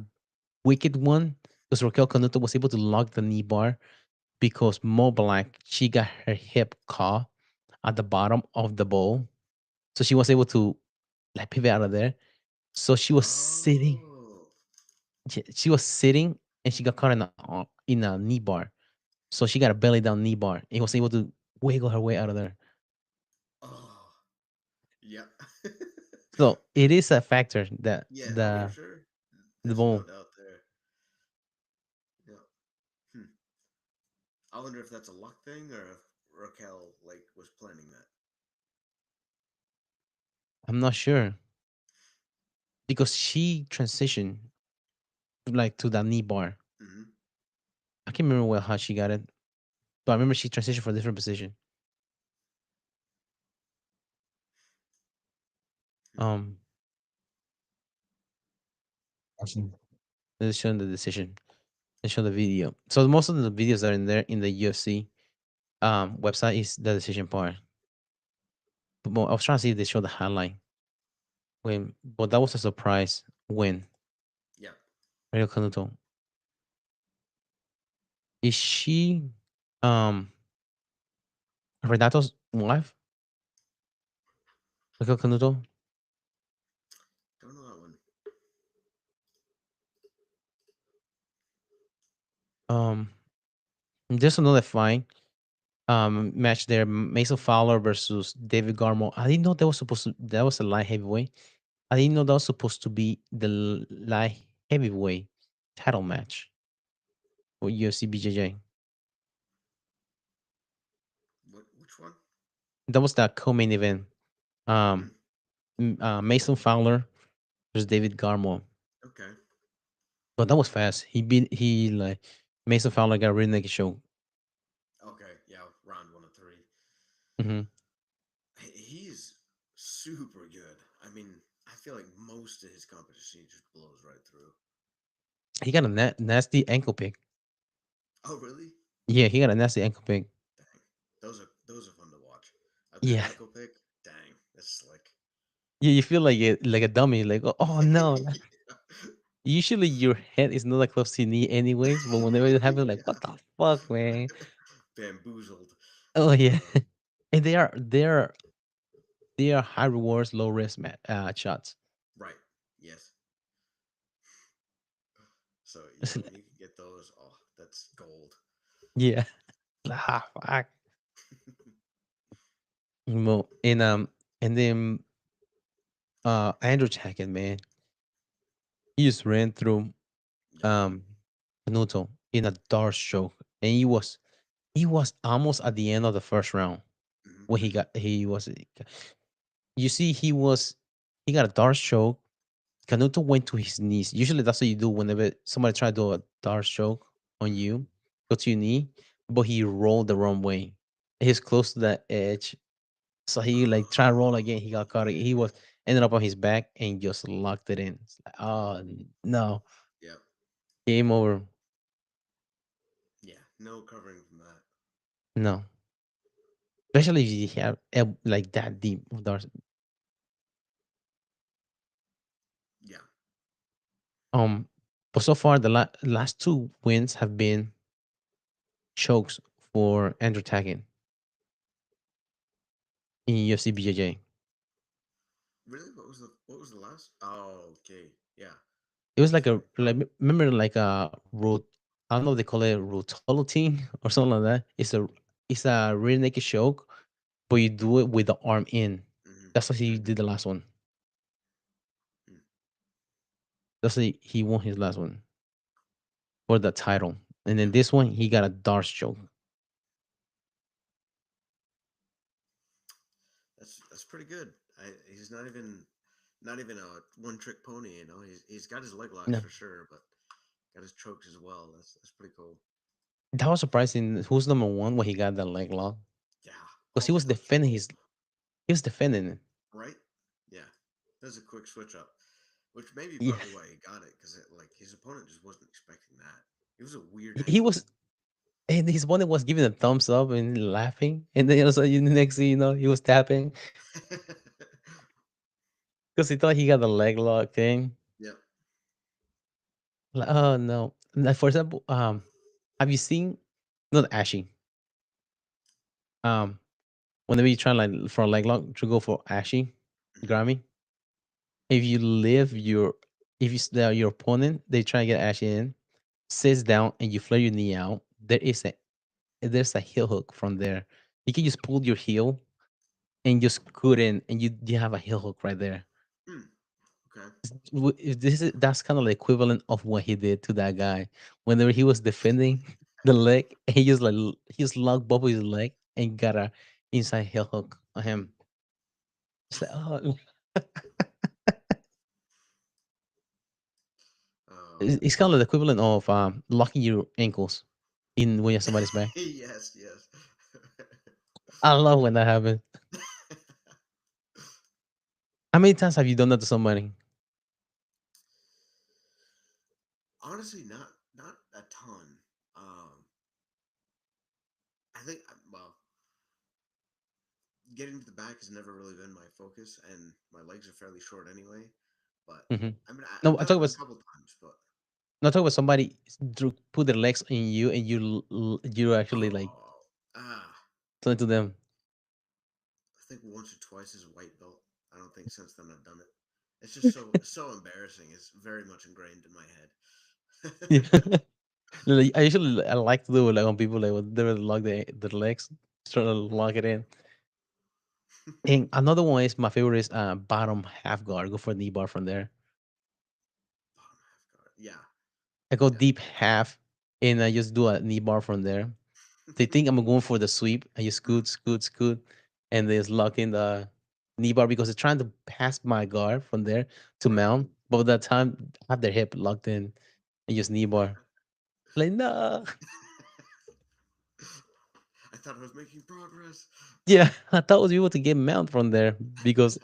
Speaker 1: wicked one because Raquel Canuto was able to lock the knee bar because Mo Black, she got her hip caught at the bottom of the bowl. So she was able to like pivot out of there. So she was sitting.
Speaker 2: Oh.
Speaker 1: She was sitting and she got caught in a knee bar. So she got a belly down knee bar and was able to wiggle her way out of there.
Speaker 2: Oh. Yep.
Speaker 1: So it is a factor that
Speaker 2: yeah, for
Speaker 1: the
Speaker 2: sure.
Speaker 1: the
Speaker 2: There's no
Speaker 1: bowl.
Speaker 2: doubt there. Yeah. Hmm. I wonder if that's a luck thing or if Raquel like was planning that.
Speaker 1: I'm not sure because she transitioned like to the knee bar.
Speaker 2: Mm-hmm.
Speaker 1: I can't remember well how she got it, but I remember she transitioned for a different position.
Speaker 2: Hmm.
Speaker 1: Um, Awesome. Let's show the decision. Let's show the video. So most of the videos that are in there in the UFC website is the decision part. But I was trying to see if they show the highlight when, but that was a surprise win.
Speaker 2: Yep.
Speaker 1: Mario Canuto. Is she Renato's wife? Mario Canuto?
Speaker 2: Don't know that one.
Speaker 1: Um, there's another fight match there. Mason Fowler versus David Garmo. I didn't know that was a light heavyweight. I didn't know that was supposed to be the light heavyweight title match for UFC BJJ.
Speaker 2: Which one?
Speaker 1: That was the co-main event.
Speaker 2: Hmm.
Speaker 1: Um, Mason Fowler versus David Garmo.
Speaker 2: Okay.
Speaker 1: But that was fast. He like Mason Fowler got a really naked show.
Speaker 2: Okay. Yeah. Round 1 of 3.
Speaker 1: Hmm.
Speaker 2: He's super good. I mean, I feel like most of his competition he just blows right through.
Speaker 1: He got a nasty ankle pick.
Speaker 2: Oh, really?
Speaker 1: Yeah, he got a nasty ankle pick.
Speaker 2: Dang. Those are fun to watch. A good
Speaker 1: Yeah,
Speaker 2: ankle pick. Dang, that's slick.
Speaker 1: yeah. You feel like a dummy. Like oh no. Usually your head is not that close to your knee, anyways. But whenever it happens, like what
Speaker 2: yeah.
Speaker 1: the fuck, man?
Speaker 2: Bamboozled.
Speaker 1: Oh yeah.
Speaker 2: Uh,
Speaker 1: And they are high rewards, low risk shots.
Speaker 2: right. Yes. So yeah,
Speaker 1: It's
Speaker 2: when you can get those, oh, that's gold.
Speaker 1: yeah. Fuck. Well, and then Andrew Jacket, man, he just ran through
Speaker 2: Yep.
Speaker 1: um Canuto in a dart stroke, and he was almost at the end of the first round when
Speaker 2: Hmm.
Speaker 1: he was. You see, he got a dart stroke. Canuto went to his knees. Usually, that's what you do whenever somebody try to do a dart stroke on
Speaker 2: Hmm.
Speaker 1: you. Go to your knee, but he rolled the wrong way. He's close to that edge, so he like try to roll
Speaker 2: Oh,
Speaker 1: again. He got caught.
Speaker 2: yeah.
Speaker 1: He was ended up on his back and just locked it in. It's like, oh no,
Speaker 2: Yep.
Speaker 1: game over.
Speaker 2: Yeah. No covering from that.
Speaker 1: No, especially if you have like that deep of darts.
Speaker 2: Yeah.
Speaker 1: Um, but so far the last two wins have been chokes for Andrew Taggart in UFC BJJ.
Speaker 2: Really? What was the last? Oh, okay. Yeah.
Speaker 1: It was like a like remember like a I don't know if they call it rotology or something like that. It's a rear naked choke, but you do it with the arm in.
Speaker 2: Hmm.
Speaker 1: That's what he did the last one.
Speaker 2: Hmm.
Speaker 1: That's what he won his last one for the title. And then
Speaker 2: Yeah,
Speaker 1: this one he got a Darce choke.
Speaker 2: that's pretty good. He's not even a one trick pony. You know, he's got his leg locks
Speaker 1: Yeah.
Speaker 2: for sure, but got his chokes as well. That's pretty cool.
Speaker 1: That was surprising. Who's number one when he got that leg lock?
Speaker 2: Yeah.
Speaker 1: Because
Speaker 2: Oh, for sure.
Speaker 1: he was defending it.
Speaker 2: Right? Yeah. There's a quick switch up, which may be
Speaker 1: Yeah.
Speaker 2: partly why he got it because like his opponent just wasn't expecting that. It was a weird
Speaker 1: He
Speaker 2: angle.
Speaker 1: was and his opponent was giving a thumbs up and laughing. And then also the next thing you know, he was tapping because he thought he got the leg lock thing.
Speaker 2: Yep.
Speaker 1: Like, oh no. Like for example, have you seen not Ashy? Um, whenever you try like for a leg lock to go for Ashy,
Speaker 2: Hmm.
Speaker 1: Grammy, if you leave your if you your opponent, they try to get Ashy in, sits down and you flare your knee out, there's a heel hook from there. You can just pull your heel and just scoot in and you have a heel hook right there.
Speaker 2: Hmm. Okay.
Speaker 1: If this is that's kind of the equivalent of what he did to that guy whenever he was defending the leg and he just like he just locked both of his leg and got a inside heel hook on him. It's like, oh,
Speaker 2: Oh
Speaker 1: it's kind of the equivalent of locking your ankles in when you're
Speaker 2: man.
Speaker 1: somebody's back.
Speaker 2: Yes. Yes.
Speaker 1: I love when that happens. How many times have you done that to somebody?
Speaker 2: Honestly, not a ton. I think well, getting to the back has never really been my focus, and my legs are fairly short anyway. But
Speaker 1: Hmm.
Speaker 2: I mean,
Speaker 1: No,
Speaker 2: I've done it a couple times, but
Speaker 1: I talk about somebody put their legs in you and you actually like
Speaker 2: oh, ah,
Speaker 1: turn to them.
Speaker 2: I think once or twice as a white belt. I don't think since then I've done it. It's just so embarrassing. It's very much ingrained in my
Speaker 1: Yeah.
Speaker 2: head.
Speaker 1: Like, I like to do it like on people like when they will lock their legs, try to lock it in. And another one is my favorite is bottom half guard. Go for a knee bar from there.
Speaker 2: Bottom half guard. Yeah,
Speaker 1: I go
Speaker 2: yeah.
Speaker 1: deep half and I just do a knee bar from there. They think I'm going for the sweep. I just
Speaker 2: Mm,
Speaker 1: scoot, and they just lock in the knee bar because they're trying to pass my guard from there to
Speaker 2: right.
Speaker 1: mount. But by that time, I have their hip locked in and just knee bar. Like, no.
Speaker 2: I thought I was making progress.
Speaker 1: Yeah, I thought I was able to get mount from there because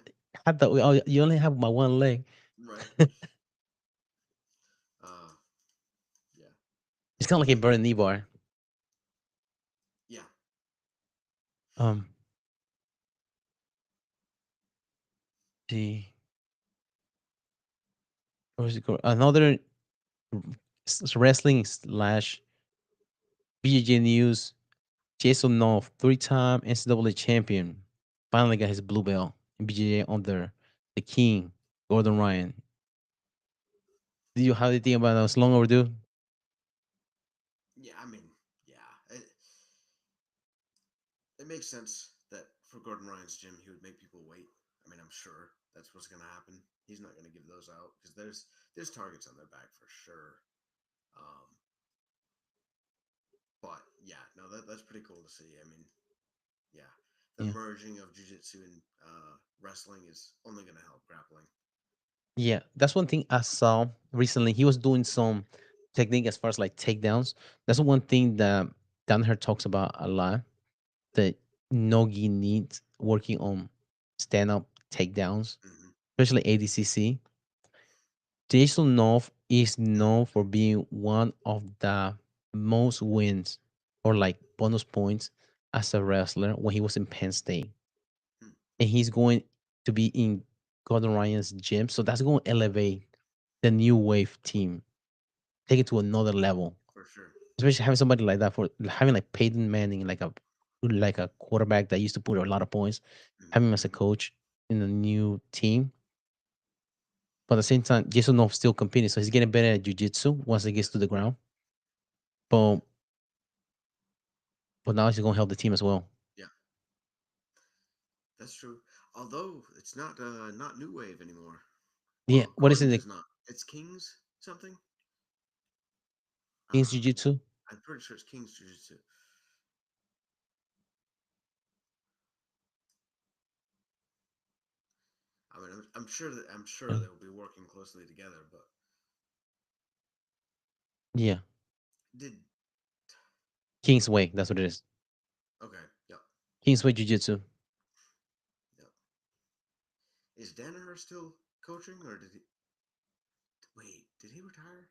Speaker 1: I thought oh, you only have my one leg.
Speaker 2: Right. Uh, yeah.
Speaker 1: It's kind of like a
Speaker 2: It,
Speaker 1: burning knee bar.
Speaker 2: yeah.
Speaker 1: Um, the what was it called? Another wrestling slash BJJ news. Jason North, three-time NCAA champion, finally got his blue belt in BJJ under the King, Gordon Ryan. Do you how do you think about that? It's long overdue.
Speaker 2: Yeah. I mean, yeah. It makes sense that for Gordon Ryan's gym, he would make people wait. I mean, I'm sure that's what's going to happen. He's not going to give those out because there's targets on their back for sure. Um, but yeah, no, that's pretty cool to see. I mean, yeah, the
Speaker 1: Yeah,
Speaker 2: merging of jujitsu and wrestling is only going to help grappling.
Speaker 1: yeah. That's one thing I saw recently. He was doing some technique as far as like takedowns. That's one thing that Danaher talks about a lot. That Nogi needs working on stand up takedowns,
Speaker 2: Hmm.
Speaker 1: especially ADCC. Jason North is known for being one of the most wins or like bonus points as a wrestler when he was in Penn State.
Speaker 2: Hmm.
Speaker 1: And he's going to be in Gordon Ryan's gym. So that's going to elevate the new wave team, take it to another level.
Speaker 2: For sure.
Speaker 1: Especially having somebody like that for having like Peyton Manning, like a quarterback that used to put a lot of points,
Speaker 2: Hmm.
Speaker 1: having him as a
Speaker 2: Hmm.
Speaker 1: coach in a new team. But at the same time, Jason Nov still competing, so he's getting better at jujitsu once he gets to the ground. But now he's gonna help the team as well.
Speaker 2: Yeah, that's true. Although it's not New Wave anymore.
Speaker 1: Yeah,
Speaker 2: Well,
Speaker 1: what is it?
Speaker 2: Gordon's is not. It's Kings something.
Speaker 1: King's
Speaker 2: Um,
Speaker 1: Jiu-Jitsu?
Speaker 2: I'm pretty sure it's Kings Jiu-Jitsu. I mean, I'm sure
Speaker 1: Yeah.
Speaker 2: they'll be working closely together. But
Speaker 1: Yeah.
Speaker 2: did
Speaker 1: King's Way, that's what it is.
Speaker 2: okay? Yep,
Speaker 1: King's Way Jiu-Jitsu.
Speaker 2: yep. Is Danaher still coaching, or did he? Wait, did he retire?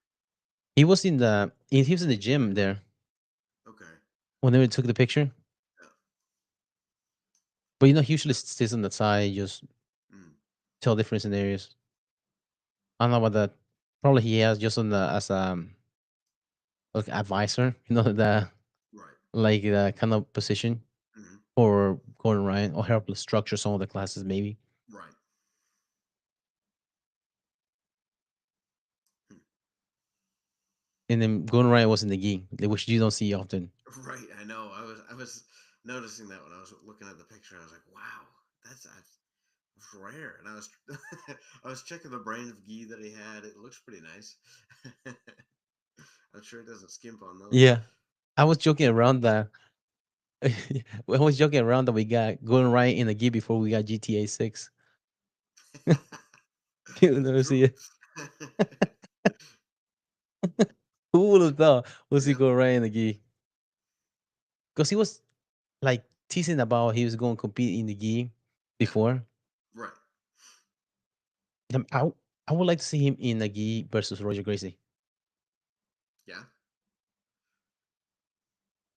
Speaker 1: He was in the gym there
Speaker 2: Okay.
Speaker 1: when they took the picture.
Speaker 2: Yeah.
Speaker 1: But he usually sits on the side, just
Speaker 2: Mm,
Speaker 1: tell different scenarios. I don't know about that. Probably he has just on the as like advisor, the
Speaker 2: right.
Speaker 1: like the kind of position
Speaker 2: Hmm.
Speaker 1: for Gordon Ryan or help structure some of the classes maybe.
Speaker 2: Right. Hmm.
Speaker 1: And then Gordon Ryan was in the gi, which you don't see often.
Speaker 2: Right. I know. I was noticing that when I was looking at the picture. I was like, wow, that's rare. And I was I was checking the brand of ghee that he had. It looks pretty nice. I'm sure it doesn't skimp on those.
Speaker 1: Yeah. I was joking around that I was joking around that we got Gordon Ryan in the gi before we got GTA 6. You never see
Speaker 2: True.
Speaker 1: it. Who would have thought we'll see
Speaker 2: Yeah.
Speaker 1: Gordon Ryan in the gi? Because he was like teasing about he was going to compete in the gi
Speaker 2: Yeah.
Speaker 1: before.
Speaker 2: Right.
Speaker 1: I would like to see him in the gi versus Roger Gracie.
Speaker 2: Yeah.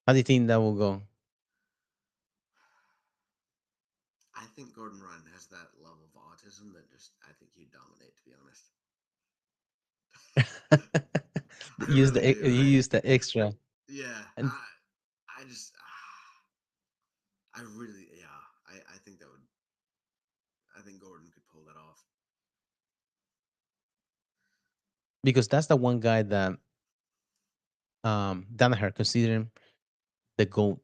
Speaker 1: How do you think that will go?
Speaker 2: I think Gordon Ryan has that level of autism that just I think he'd dominate. To be honest, I really do.
Speaker 1: He used the extra.
Speaker 2: Yeah.
Speaker 1: And
Speaker 2: I just I really yeah. I think that would I think Gordon could pull that off.
Speaker 1: because that's the one guy that Danaher considered him the GOAT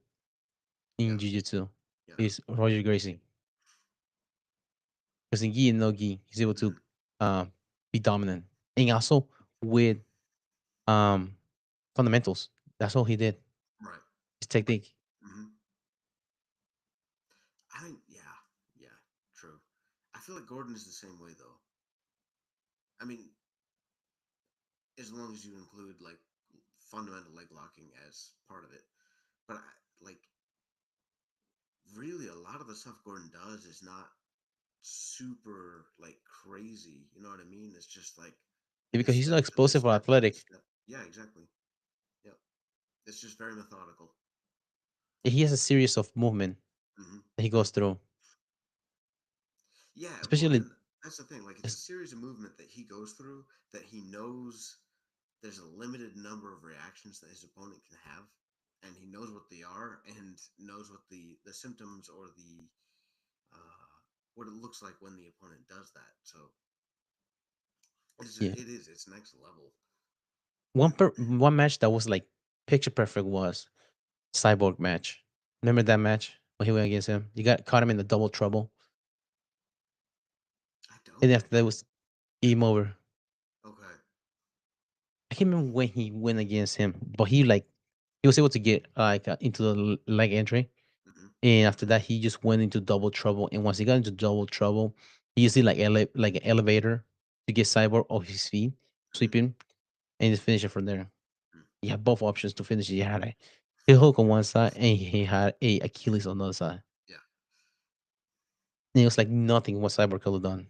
Speaker 1: in
Speaker 2: Yeah.
Speaker 1: Jiu-Jitsu
Speaker 2: Yeah.
Speaker 1: is Roger Gracie. Because in gi and no gi, he's able to
Speaker 2: Hmm.
Speaker 1: uh, be dominant. And also with um, fundamentals. That's all he did.
Speaker 2: Right.
Speaker 1: His technique.
Speaker 2: Hmm. I think yeah. Yeah. True. I feel like Gordon is the same way though. I mean, as long as you include like fundamental leg locking as part of it, but like really a lot of the stuff Gordon does is not super like crazy. You know what I mean? It's just like
Speaker 1: Yeah, because
Speaker 2: this
Speaker 1: he's not
Speaker 2: step to this
Speaker 1: explosive or
Speaker 2: step to this
Speaker 1: athletic.
Speaker 2: step. Yeah, exactly. Yep. It's just very methodical.
Speaker 1: He has a series of movement
Speaker 2: Hmm.
Speaker 1: that he goes through.
Speaker 2: Yeah, well,
Speaker 1: Especially
Speaker 2: and that's the thing. Like, it's a
Speaker 1: es-
Speaker 2: series of movement that he goes through that he knows there's a limited number of reactions that his opponent can have, and he knows what they are and knows what the symptoms or the what it looks like when the opponent does that. So
Speaker 1: yeah.
Speaker 2: it's next level.
Speaker 1: One match that was like picture perfect was Cyborg match. Remember that match when he went against him? You got caught him in the double trouble.
Speaker 2: I
Speaker 1: And
Speaker 2: don't
Speaker 1: after that
Speaker 2: actually.
Speaker 1: was game over.
Speaker 2: Okay.
Speaker 1: I can't remember when he went against him, but he was able to get like into the leg entry.
Speaker 2: Hmm.
Speaker 1: And after that, he just went into double trouble. And once he got into double trouble, he used it like an elevator to get Cyborg off his feet,
Speaker 2: Hmm.
Speaker 1: sweeping, and just finish it from there. You had both options to finish it. You had a heel hook on one side, and he had a Achilles on the other side.
Speaker 2: Yeah.
Speaker 1: And it was like nothing what Cyborg could have done.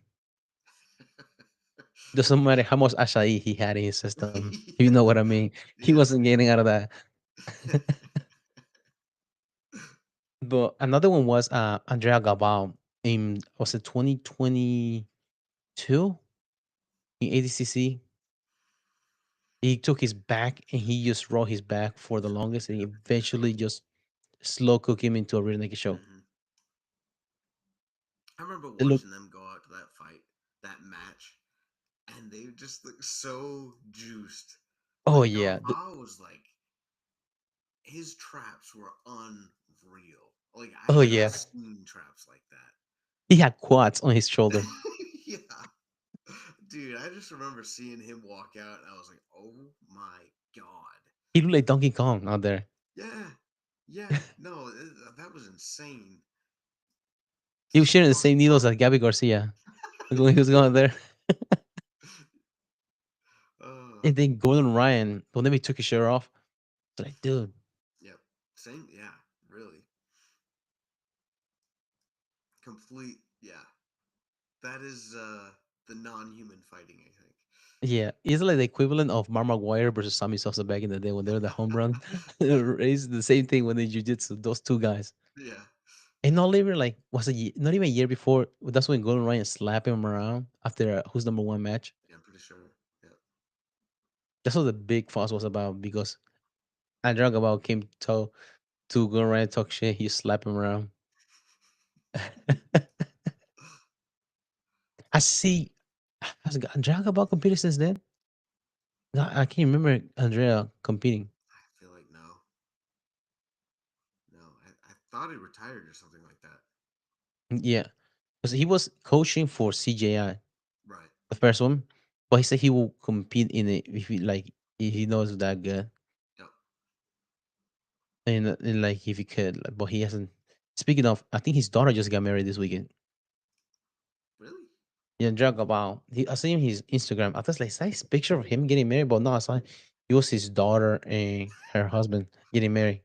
Speaker 1: Doesn't matter how much Ashai he had in his system. You know what I mean? He
Speaker 2: Yeah.
Speaker 1: wasn't getting out of that. But another one was Andrea Galbao in was it 2022 in ADCC. He took his back and he just rode his back for the longest and eventually just slow cook him into a rear naked choke.
Speaker 2: Hmm. I remember
Speaker 1: It looked
Speaker 2: watching them go out to that fight, that match, and they just look so juiced.
Speaker 1: Oh
Speaker 2: Like
Speaker 1: yeah.
Speaker 2: Galvao was like his traps were unreal. Like I
Speaker 1: Oh
Speaker 2: haven't
Speaker 1: yeah.
Speaker 2: seen traps like that.
Speaker 1: He had quads on his shoulder.
Speaker 2: Yeah. Dude, I just remember seeing him walk out and I was like, "Oh my god."
Speaker 1: He looked like Donkey Kong out there.
Speaker 2: Yeah. Yeah. No, that was insane.
Speaker 1: He was
Speaker 2: Just
Speaker 1: sharing the
Speaker 2: cross
Speaker 1: same needles as Gabby Garcia when he was going there.
Speaker 2: uh
Speaker 1: And then Gordon Ryan, whenever he took his shirt off, it's like, dude,
Speaker 2: yep. Same, yeah, really. Complete, yeah. That is the non-human fighting, I think.
Speaker 1: yeah, it's like the equivalent of Mark Maguire versus Sammy Sosa back in the day when they were the home run. It's the same thing when they jiu-jitsu, those two guys.
Speaker 2: Yeah.
Speaker 1: And not even like was not even a year before. That's when Gordon Ryan slapped him around after Who's Number One match.
Speaker 2: Yeah, I'm pretty sure. Yeah.
Speaker 1: That's what the big fuss was about because Andrade Gabal came to Gordon Ryan talk shit. He slapped him around. I see. Has Andrade Gabal competed since then? No, I can't remember Andrea competing.
Speaker 2: I feel like no. No. I thought he retired or something like that.
Speaker 1: Yeah, because he was coaching for CJI,
Speaker 2: Right.
Speaker 1: the first one, but he said he will compete in it if he like if he knows that good
Speaker 2: Yep.
Speaker 1: and like if he could, like, but he hasn't. Speaking of, I think his daughter just got married this weekend.
Speaker 2: Really?
Speaker 1: Yeah, Jack about I seen his Instagram. I was like, is that his picture of him getting married? But no, I saw it was his daughter and her husband getting married.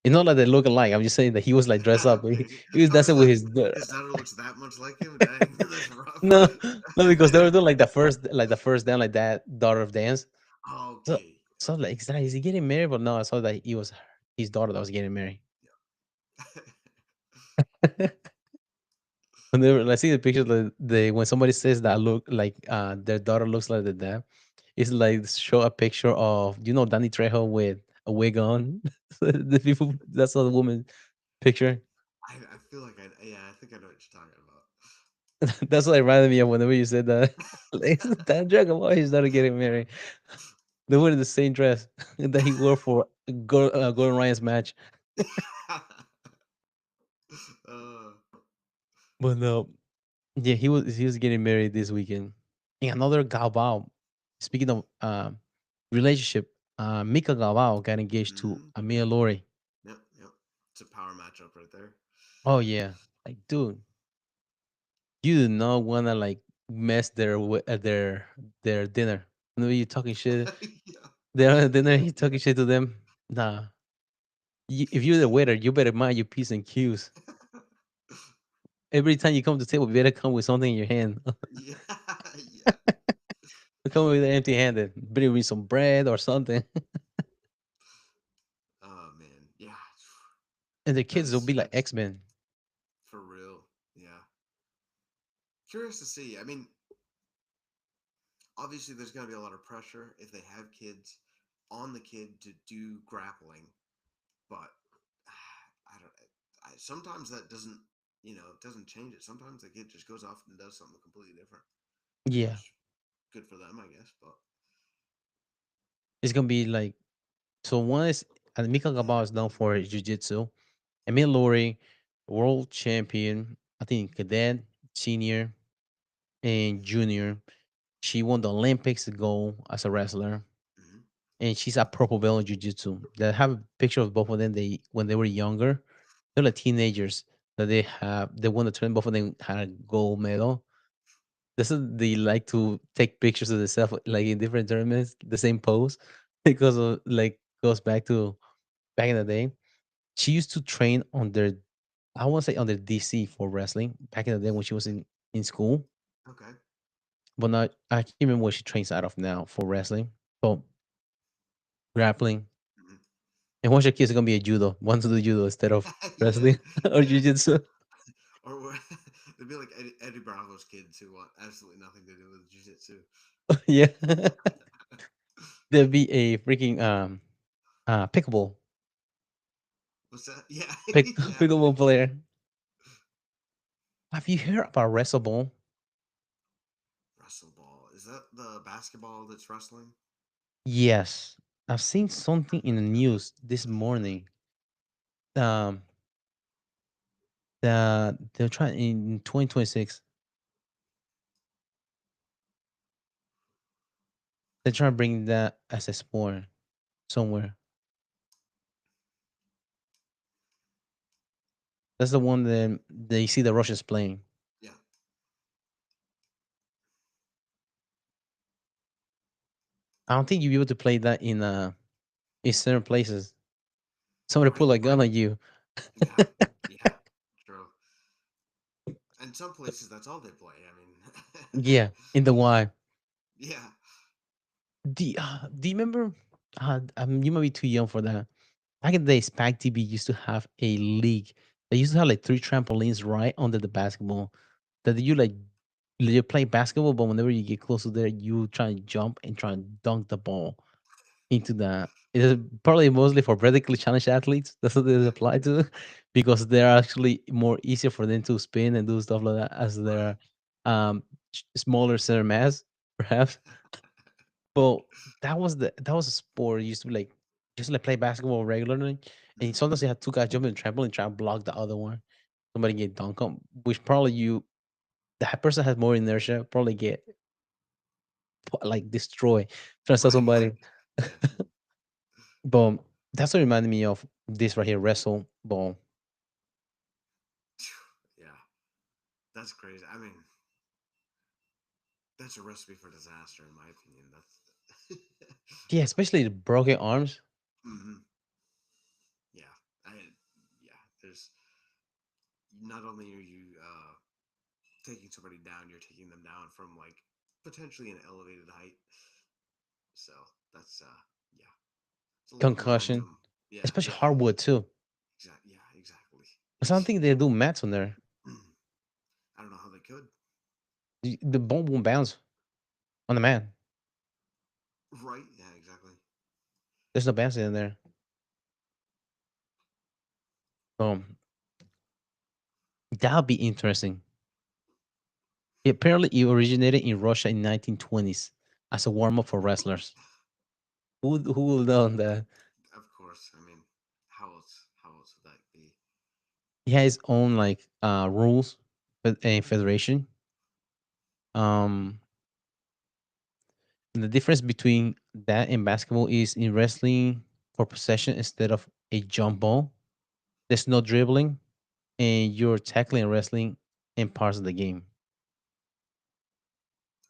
Speaker 1: It's not like they look alike. I'm just saying that he was like dressed up.
Speaker 2: Okay.
Speaker 1: He was
Speaker 2: I was
Speaker 1: dancing with
Speaker 2: like,
Speaker 1: his daughter.
Speaker 2: his daughter looks that much like him? Dang, that's rough.
Speaker 1: No, no, because they were doing like the first dance, like that daughter of dance. So,
Speaker 2: Okay.
Speaker 1: so like, is he getting married? But no, I saw that he was his daughter that was getting married.
Speaker 2: Yeah.
Speaker 1: Whenever I see the picture, the when somebody says that look like their daughter looks like the dad, it's like show a picture of Danny Trejo with a wig on. So the people that's all the woman picture.
Speaker 2: I feel like yeah, I think I know what you're talking
Speaker 1: That's what it reminded me of whenever you said that. Like, that Dragon Ball he's not getting married. They were in the same dress that he wore for Gordon Ryan's match.
Speaker 2: about. uh,
Speaker 1: But no, yeah, he was getting married this weekend. And another Galbao. Speaking of relationship, Mika Galbao got engaged to
Speaker 2: mhm.
Speaker 1: Amia Lori.
Speaker 2: Yep, yep. It's a power matchup right there.
Speaker 1: Oh yeah, like dude, you do not wanna like mess their dinner. Whenever you talking shit,
Speaker 2: Yeah.
Speaker 1: they're at dinner, you talking shit to them. Nah, if you're the waiter, you better mind your p's and q's. Every time you come to the table, you better come with something in your hand.
Speaker 2: Yeah, yeah.
Speaker 1: Come with empty handed. Better be some bread or something.
Speaker 2: Oh man, yeah.
Speaker 1: And the
Speaker 2: That
Speaker 1: kids will
Speaker 2: is
Speaker 1: be like
Speaker 2: that's
Speaker 1: X-Men.
Speaker 2: for real. Yeah. Curious to see. I mean, obviously there's going to be a lot of pressure if they have kids on the kid to do grappling, but I don't sometimes that doesn't, it doesn't change it. Sometimes the kid just goes off and does something completely different,
Speaker 1: Yeah.
Speaker 2: which good for them, I guess, but
Speaker 1: It's gonna be like so one is and Mika Gabal is known for his jiu-jitsu. Emil Lori, world champion, I think cadet, senior, and junior. She won the Olympics gold as a wrestler.
Speaker 2: mhm.
Speaker 1: And she's a purple belt in jiu-jitsu. They have a picture of both of them. They when they were younger, they're like teenagers. That they won the tournament. Both of them had a gold medal. This is they like to take pictures of themselves like in different tournaments, the same pose, because of like goes back to back in the day. She used to train on their, I want to say under DC for wrestling back in the day when she was in school.
Speaker 2: Okay.
Speaker 1: But not I can't remember what she trains out of now for wrestling. So grappling.
Speaker 2: Mhm.
Speaker 1: And once your kids are gonna be a judo, want to do judo instead of
Speaker 2: Yeah,
Speaker 1: wrestling or
Speaker 2: yeah.
Speaker 1: jiu-jitsu.
Speaker 2: Or they'd be like Eddie Bravo's kids who want absolutely nothing to do with jiu-jitsu.
Speaker 1: Yeah. There'll be a freaking pickleball
Speaker 2: What's that? Yeah, yeah.
Speaker 1: pickleball player. Have you heard about wrestleball?
Speaker 2: Russell Ball. that the basketball that's wrestling?
Speaker 1: Yes, I've seen something in the news this morning. Um, they're trying in 2026. They're trying to bring that as a sport somewhere. That's the one that they see the Russians playing.
Speaker 2: Yeah.
Speaker 1: I don't think you'll be able to play that in certain places. Somebody
Speaker 2: Right.
Speaker 1: pull a gun
Speaker 2: Right.
Speaker 1: on you.
Speaker 2: Yeah. Yeah. True. And some places that's all they play. I mean,
Speaker 1: Yeah, in the wild.
Speaker 2: yeah.
Speaker 1: Do you remember? You might be too young for that. Back in the day, Spag TV used to have a league. They used to have like three trampolines right under the basketball. That you like you play basketball, but whenever you get close to there, you try and jump and try and dunk the ball into that. It is probably mostly for vertically challenged athletes. That's what they apply to, because they're actually more easier for them to spin and do stuff like that as they're
Speaker 2: Right.
Speaker 1: um smaller center mass, perhaps. But that was a sport. It used to be like just like play basketball regularly, and
Speaker 2: Hmm.
Speaker 1: sometimes you had two guys jumping the trampoline trying to block the other one. Somebody get dunk on, which probably that person has more inertia, probably get like destroy trying to stop
Speaker 2: Right.
Speaker 1: somebody.
Speaker 2: Yeah.
Speaker 1: But that's what reminded me of this right here, wrestle ball.
Speaker 2: Yeah. That's crazy. I mean, that's a recipe for disaster, in my opinion. That's.
Speaker 1: Yeah, especially the broken arms.
Speaker 2: Hmm. Yeah. I. Yeah. There's not only are you taking somebody down, you're taking them down from like potentially an elevated height. So that's yeah, it's a lot of
Speaker 1: Concussion,
Speaker 2: momentum. Yeah,
Speaker 1: especially
Speaker 2: yeah,
Speaker 1: hardwood too.
Speaker 2: exactly. Yeah, exactly.
Speaker 1: I don't think they do mats on there.
Speaker 2: I don't know how they could.
Speaker 1: The ball won't bounce on the mat.
Speaker 2: Right? Yeah, exactly.
Speaker 1: There's no bouncing in there. Um, that'll be interesting. Apparently, it originated in Russia in 1920s as a warm up for wrestlers. Who will know that?
Speaker 2: Of course. I mean, how else? How else would that be?
Speaker 1: He has his own like rules, but a federation. Um, the difference between that and basketball is in wrestling for possession instead of a jump ball. There's no dribbling, and you're tackling and wrestling in parts of the game.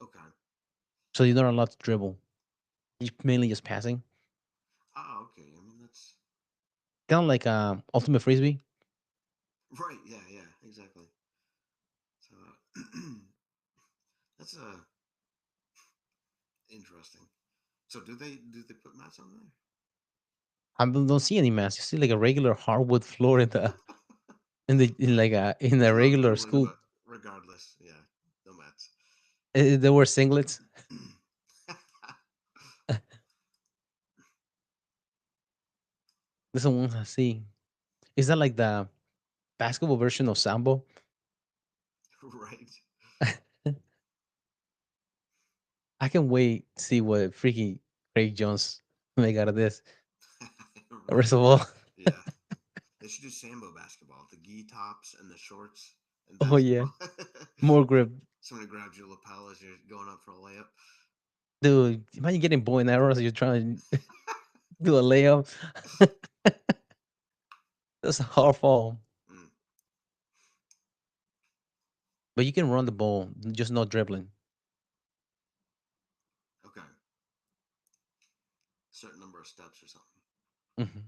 Speaker 2: Okay.
Speaker 1: So you're not allowed to dribble. You're mainly just passing,
Speaker 2: Ah, okay. I mean, that's
Speaker 1: kind of like ultimate frisbee.
Speaker 2: right. Yeah, yeah, exactly. So that's interesting. So do they put mats on there?
Speaker 1: Don't see any mats. You see like a regular hardwood floor in like in a regular
Speaker 2: Literally,
Speaker 1: school.
Speaker 2: but regardless, yeah, no mats.
Speaker 1: There were singlets. This one I see. Is that like the basketball version of Sambo?
Speaker 2: Right.
Speaker 1: I can wait to see what freaking Craig Jones make out of this.
Speaker 2: Right.
Speaker 1: First of all,
Speaker 2: Yeah. They should do sambo basketball, the gi tops and the shorts and
Speaker 1: oh yeah,
Speaker 2: basketball.
Speaker 1: more grip,
Speaker 2: Somebody grabs your lapel as you're going up for a layup.
Speaker 1: dude. Imagine getting bow and arrows. You're trying to do a layup. That's a hard fall,
Speaker 2: Mm,
Speaker 1: but you can run the ball, just not dribbling.
Speaker 2: okay. Certain number of steps or something.
Speaker 1: Mhm.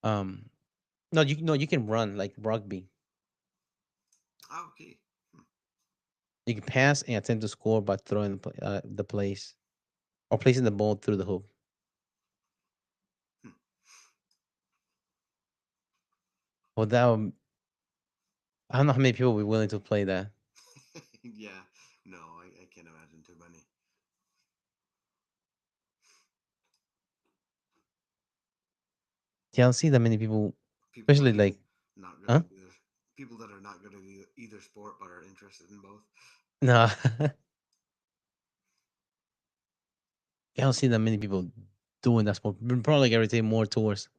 Speaker 1: Um, no, you can run like rugby.
Speaker 2: Oh, okay. Hmm.
Speaker 1: You can pass and attempt to score by throwing the place or placing the ball through the hoop.
Speaker 2: Hmm.
Speaker 1: Well, I don't know how many people will be willing to play that.
Speaker 2: Yeah. No, I can't imagine too many
Speaker 1: Yeah, I don't see that many people,
Speaker 2: people that
Speaker 1: especially
Speaker 2: are
Speaker 1: like,
Speaker 2: not good
Speaker 1: huh?
Speaker 2: at either. People that are not good at either sport but are interested in both.
Speaker 1: No, I don't see that many people doing that sport. Probably gravitate more towards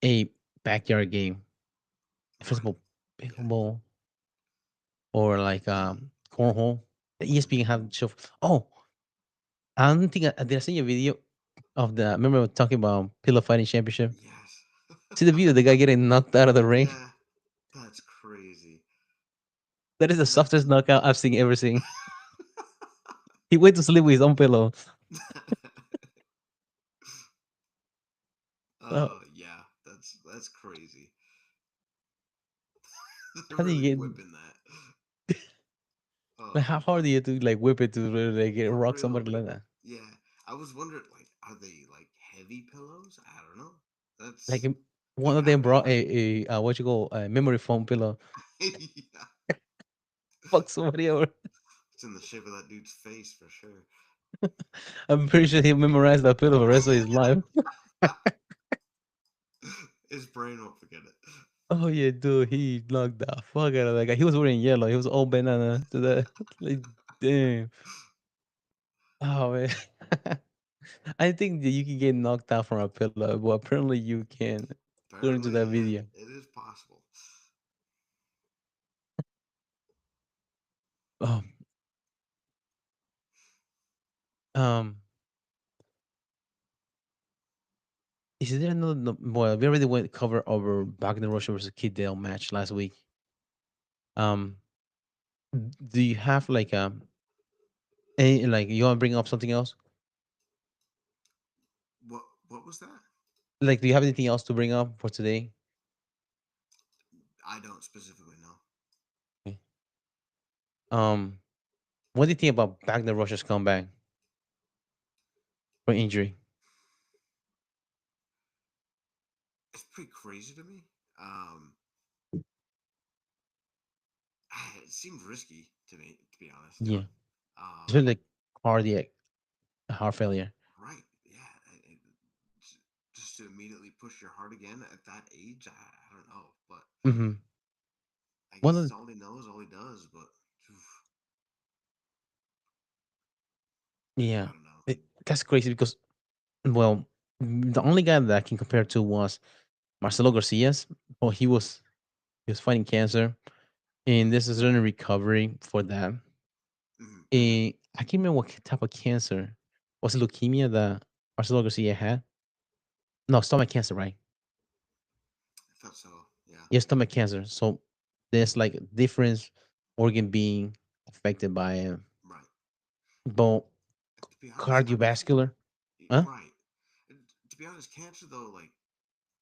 Speaker 1: a backyard game. For
Speaker 2: Right.
Speaker 1: example,
Speaker 2: Yeah.
Speaker 1: pickleball or like cornhole. The ESPN have show. Oh, I don't think did I see a video of the. Remember we were talking about pillow fighting championship.
Speaker 2: Yes.
Speaker 1: See the video of the guy getting knocked out of the ring.
Speaker 2: Yeah. That's crazy.
Speaker 1: That is the
Speaker 2: That.
Speaker 1: softest knockout I've seen ever seen. He went to sleep with his own pillow. Uh,
Speaker 2: Oh yeah. That's crazy. They're
Speaker 1: how do you
Speaker 2: really
Speaker 1: get
Speaker 2: whipping that.
Speaker 1: like
Speaker 2: Oh
Speaker 1: how hard do you have to like whip it to really like, get
Speaker 2: for
Speaker 1: rock
Speaker 2: real.
Speaker 1: somebody like that?
Speaker 2: Yeah. I was wondering, like, are they like heavy pillows? I don't know.
Speaker 1: Like
Speaker 2: That's
Speaker 1: one
Speaker 2: I've
Speaker 1: of
Speaker 2: I've
Speaker 1: them
Speaker 2: never
Speaker 1: brought
Speaker 2: heard.
Speaker 1: a what you call a memory foam pillow.
Speaker 2: Yeah.
Speaker 1: Fuck somebody over.
Speaker 2: It's in the shape of that dude's face for sure.
Speaker 1: I'm pretty sure he memorized that pillow for the rest of his life.
Speaker 2: His brain won't forget it.
Speaker 1: Oh yeah, dude, he knocked the fuck out of that guy. He was wearing yellow. He was all banana to that. Like, damn. Oh man. I think that you can get knocked out from a pillow, but apparently you can, according to
Speaker 2: Apparently,
Speaker 1: that
Speaker 2: yeah,
Speaker 1: video.
Speaker 2: it is possible.
Speaker 1: Oh, um, is there another? Well, we already went cover over Wagner Russia versus Kid Dale match last week. Um, do you have like any like you want to bring up something else?
Speaker 2: What was that?
Speaker 1: Like, do you have anything else to bring up for today?
Speaker 2: I don't specifically know.
Speaker 1: Okay. Um, what do you think about Wagner Russia's comeback for injury?
Speaker 2: It's pretty crazy to me. It seemed risky to me, to be honest.
Speaker 1: Yeah, it's
Speaker 2: Um,
Speaker 1: really like cardiac heart failure.
Speaker 2: right? Yeah. Just to immediately push your heart again at that age, I don't know, but
Speaker 1: Hmm.
Speaker 2: I
Speaker 1: One
Speaker 2: guess
Speaker 1: of
Speaker 2: it's all he knows, all he does. But oof, I
Speaker 1: yeah,
Speaker 2: don't know.
Speaker 1: that's crazy because well, the only guy that I can compare to was Marcelo Garcia's, but he was fighting cancer, and this is in recovery for that.
Speaker 2: Hmm.
Speaker 1: And I can't remember what type of cancer. Was it leukemia that Marcelo Garcia had? No, stomach cancer, right?
Speaker 2: I thought so. Yeah.
Speaker 1: Yeah, stomach cancer. So there's like different organ being affected by it.
Speaker 2: Right.
Speaker 1: But
Speaker 2: To be honest, I don't think.
Speaker 1: cardiovascular, huh?
Speaker 2: Right. To be honest, cancer though, like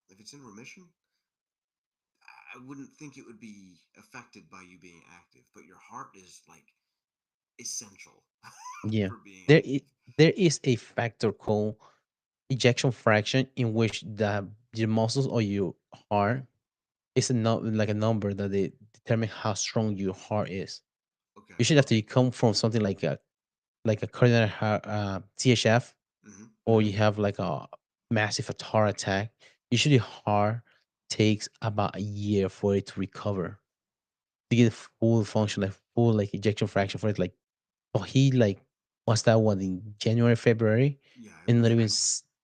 Speaker 2: if it's in remission, I wouldn't think it would be affected by you being active. But your heart is like essential
Speaker 1: Yeah.
Speaker 2: for being
Speaker 1: There
Speaker 2: active.
Speaker 1: is, there is a factor called ejection fraction in which the your muscles or your heart is like a number that they determine how strong your heart is.
Speaker 2: Okay.
Speaker 1: Usually after you come from something like a coronary heart, CHF,
Speaker 2: Hmm.
Speaker 1: or you have like a massive heart attack, usually heart takes about a year for it to recover to get full function, like full like ejection fraction for it. Like, oh, he like what's that one in January, February,
Speaker 2: Yeah, it
Speaker 1: and
Speaker 2: was
Speaker 1: not even
Speaker 2: like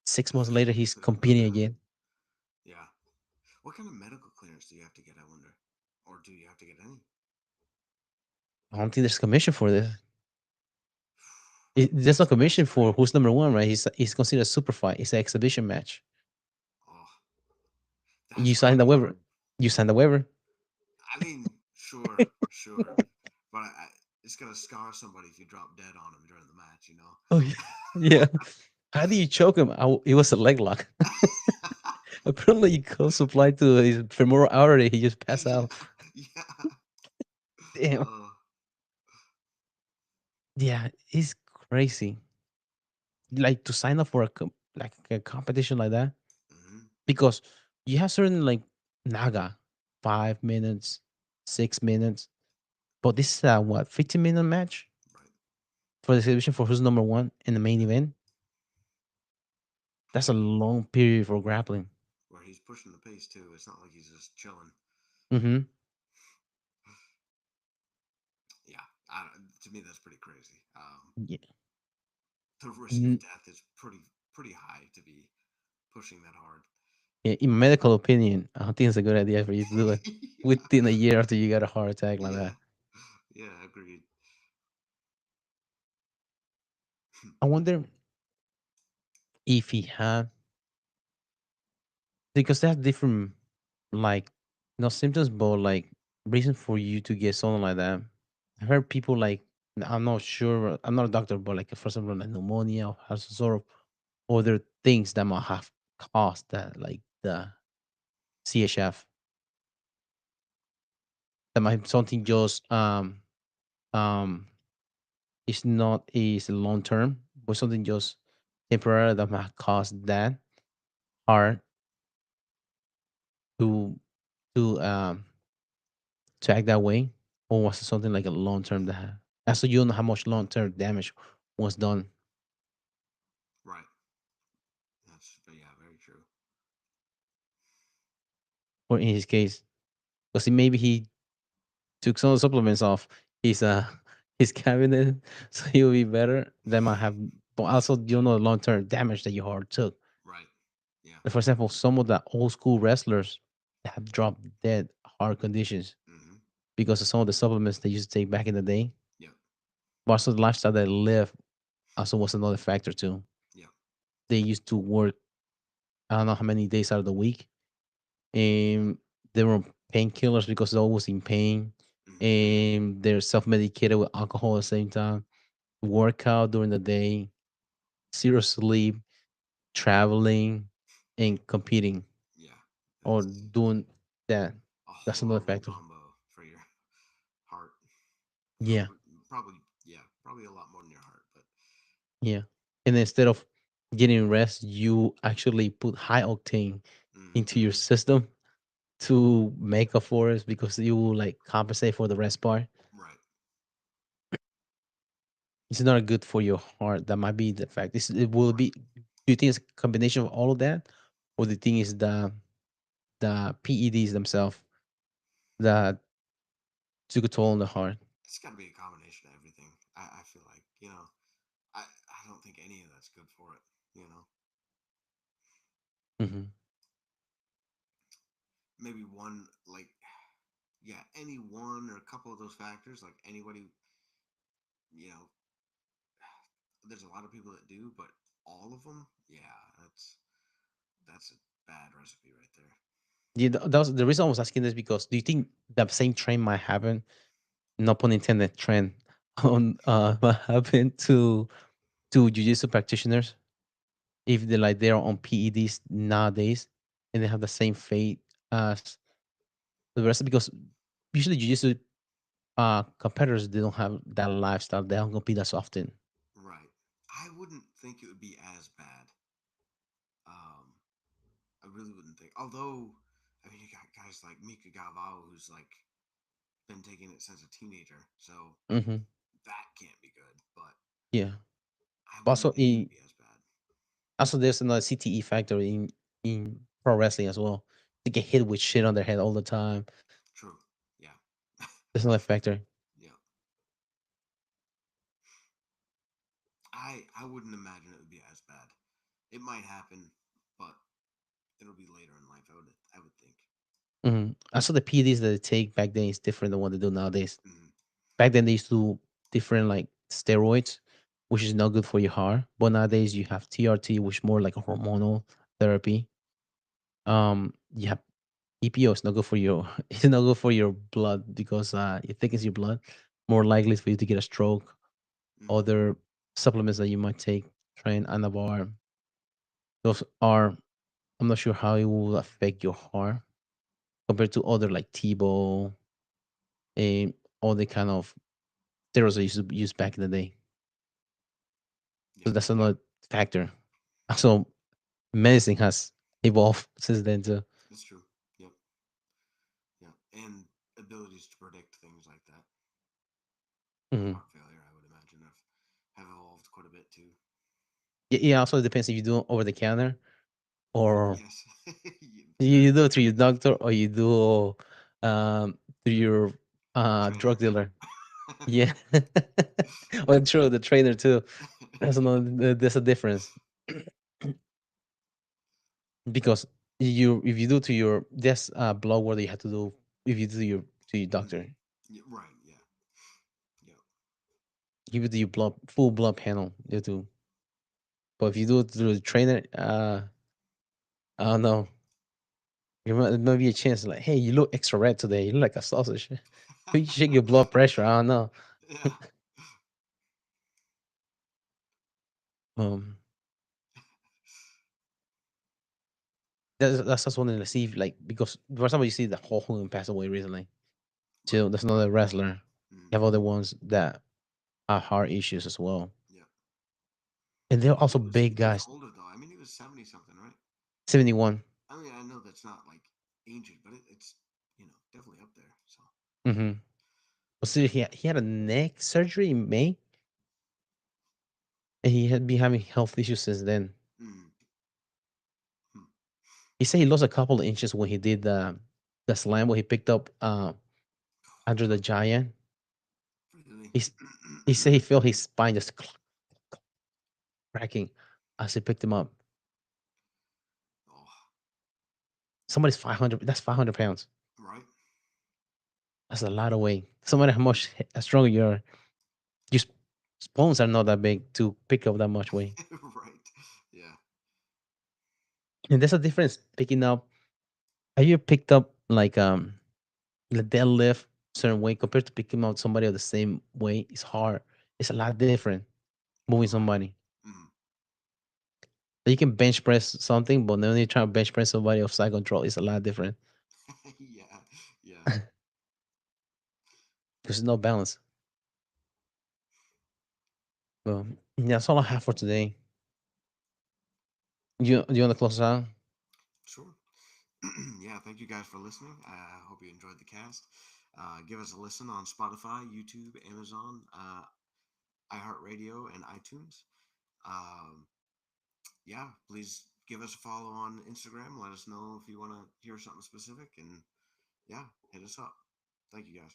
Speaker 1: 6 months later, he's
Speaker 2: could have gone
Speaker 1: competing
Speaker 2: down.
Speaker 1: again.
Speaker 2: Yeah. What kind of medical clearance do you have to get? I wonder, or do you have to get any?
Speaker 1: I don't think there's commission for this. There's no
Speaker 2: That's
Speaker 1: commission for
Speaker 2: great.
Speaker 1: who's number one, right? He's considered a super fight. It's an exhibition match.
Speaker 2: Oh, that's
Speaker 1: You sign the
Speaker 2: crazy.
Speaker 1: waiver. You sign the waiver.
Speaker 2: I mean, sure, sure, but it's gonna scar somebody if you drop dead on him during the match, you know.
Speaker 1: Oh yeah, yeah. How do you choke him? It was a leg lock. Apparently, you go supply to his femoral artery. He just passed
Speaker 2: Yeah,
Speaker 1: out.
Speaker 2: yeah.
Speaker 1: Damn.
Speaker 2: Oh,
Speaker 1: Yeah, it's crazy. Like to sign up for like a competition like that
Speaker 2: hmm,
Speaker 1: because you have certain like naga, 5 minutes, 6 minutes. But this is a what 15-minute match
Speaker 2: right.
Speaker 1: for the exhibition for who's number one in the main event. That's a long period for grappling.
Speaker 2: Where he's pushing the pace too. It's not like he's just chilling.
Speaker 1: Hmm.
Speaker 2: Yeah, I, To me, that's pretty crazy.
Speaker 1: Yeah.
Speaker 2: The risk of
Speaker 1: N-
Speaker 2: death is pretty high to be pushing that hard.
Speaker 1: In medical opinion, I don't think it's a good idea for you to do it
Speaker 2: Yeah,
Speaker 1: within a year after you got a heart attack like
Speaker 2: yeah,
Speaker 1: that.
Speaker 2: yeah. Agreed.
Speaker 1: I wonder if he had, because they have different, like, not symptoms, but like reason for you to get something like that. I heard people like, I'm not sure, I'm not a doctor, but like for example, like pneumonia or has some sort of other things that might have caused that, like the CHF, that might something
Speaker 2: Okay.
Speaker 1: just um it's not is long term, but something just temporary that might cause that heart to to um to act that way, or was it something like a long term that so you don't know how much long term damage was done,
Speaker 2: Right. That's yeah, very true.
Speaker 1: or in his case, because maybe he took some supplements off his his cabinet, so he'll be better. That might have, but also you don't know the long term damage that your heart took.
Speaker 2: Right. Yeah.
Speaker 1: Like, for example, some of the old school wrestlers have dropped dead heart conditions
Speaker 2: Mm-hmm.
Speaker 1: because of some of the supplements they used to take back in the day.
Speaker 2: Yep.
Speaker 1: But also the lifestyle they live also was another factor too.
Speaker 2: Yep.
Speaker 1: They used to work I don't know how many days out of the week, and they were on painkillers because they're always in pain,
Speaker 2: Mm-hmm.
Speaker 1: and they're self medicated with alcohol at the same time. Workout during the day, zero sleep, traveling, and competing
Speaker 2: Yeah.
Speaker 1: or
Speaker 2: That's
Speaker 1: doing that.
Speaker 2: a
Speaker 1: That's another
Speaker 2: horrible
Speaker 1: factor.
Speaker 2: combo for your heart.
Speaker 1: Yeah,
Speaker 2: Probably. Yeah. Probably a lot more than your heart, but.
Speaker 1: yeah. And instead of getting rest, you actually put high octane into your
Speaker 2: Mm-hmm.
Speaker 1: system to make up for it because you will like compensate for the rest part.
Speaker 2: Right.
Speaker 1: It's not good for your heart. That might be the fact. This it will
Speaker 2: Right.
Speaker 1: be. Do you think it's a combination of all of that, or the thing is the PEDs themselves that took a toll on the heart?
Speaker 2: It's got to be a combination of everything. I feel like I don't think any of that's good for it. You know,
Speaker 1: Hmm.
Speaker 2: maybe one like yeah, any one or a couple of those factors. Like anybody, you know, there's a lot of people that do, but all of them, yeah, that's a bad recipe right there.
Speaker 1: Yeah, that was the reason I was asking this because do you think the same trend might happen? No pun intended. Trend on what happened to jujitsu practitioners if they're on PEDs nowadays and they have the same fate as the rest because usually jujitsu competitors they don't have that lifestyle. They don't compete as often.
Speaker 2: Right. I wouldn't think it would be as bad. Um, I really wouldn't think. Although, I mean, you got guys like Mika Galvao who's like been taking it since a teenager, so
Speaker 1: Hmm.
Speaker 2: that can't be good. But
Speaker 1: Yeah.
Speaker 2: I
Speaker 1: But
Speaker 2: wouldn't think it would be as bad.
Speaker 1: also there's another CTE factor in pro wrestling as well. They get hit with shit on their head all the time.
Speaker 2: True. Yeah.
Speaker 1: There's another factor.
Speaker 2: Yeah. I wouldn't imagine it would be as bad. It might happen, but it'll be later in life. I would think.
Speaker 1: Hmm. Also, the PEDs that they take back then is different than what they do nowadays.
Speaker 2: Mm-hmm.
Speaker 1: Back then they used to do different like steroids, which is not good for your heart. But nowadays you have TRT, which is more like a hormonal therapy. You have EPO. It's not good for your. It's not good for your blood because it thickens your blood. More likely for you to get a stroke.
Speaker 2: Mm-hmm.
Speaker 1: Other supplements that you might take, train anavar. Those are. I'm not sure how it will affect your heart compared to other like Tebow and all the kind of steroids I used to use back in the day. So
Speaker 2: Yeah.
Speaker 1: that's another factor. So medicine has evolved since then too.
Speaker 2: It's true. Yep. Yeah. And abilities to predict things like that, like
Speaker 1: Mhm.
Speaker 2: heart failure, I would imagine have evolved quite a bit too.
Speaker 1: Yeah, also it depends if you do it over the counter or
Speaker 2: Yes.
Speaker 1: you do it through your doctor or you do through your drug
Speaker 2: Trainer.
Speaker 1: dealer. Yeah. Well, true. The trainer too. That's another. There's a difference because if you do to your there's a blood work that you have to do if you do to your doctor.
Speaker 2: Mhm. Yeah, right. Yeah. Yeah.
Speaker 1: Give it to your blood full blood panel. You have to. But if you do it through the trainer, I don't know. There might be a chance like, hey, you look extra red today. You look like a sausage. You check your blood pressure. I don't know.
Speaker 2: Yeah.
Speaker 1: Um, that's just wanted to see if, like because for example, you see the Hulk Hogan passed away recently.
Speaker 2: Right.
Speaker 1: So that's another wrestler.
Speaker 2: Mhm.
Speaker 1: You have other ones that have heart issues as well,
Speaker 2: Yeah.
Speaker 1: and they're also
Speaker 2: He
Speaker 1: big
Speaker 2: was
Speaker 1: guys.
Speaker 2: older though. I mean, he was 70 something, right?
Speaker 1: 71.
Speaker 2: I mean, I know that's not like ancient, but it's definitely up there. So
Speaker 1: Mm-hmm. Well, see, he had a neck surgery in May, and he had been having health issues since then.
Speaker 2: mm, mm,
Speaker 1: He said he lost a couple of inches when he did the slam where he picked up Andre the Giant.
Speaker 2: really.
Speaker 1: He's he said he felt his spine just cracking as he picked him up.
Speaker 2: Oh,
Speaker 1: Somebody's 500. That's 500 pounds.
Speaker 2: right.
Speaker 1: That's a lot of weight. Somebody how much stronger you are. Your bones are not that big to pick up that much weight.
Speaker 2: Right. Yeah.
Speaker 1: And there's a difference picking up. Have you picked up like the deadlift certain weight compared to picking up somebody of the same weight? It's hard. It's a lot different moving
Speaker 2: Right.
Speaker 1: somebody.
Speaker 2: Mm.
Speaker 1: You can bench press something, but then when you try to bench press somebody of side control, it's a lot different
Speaker 2: Yeah. Yeah.
Speaker 1: because there's no balance. Well, yeah, that's all I have for today. You want to close it out?
Speaker 2: Sure. Yeah. Thank you guys for listening. I hope you enjoyed the cast. Give us a listen on Spotify, YouTube, Amazon, iHeartRadio, and iTunes. Um, yeah, please give us a follow on Instagram. Let us know if you want to hear something specific, and yeah, hit us up. Thank you guys.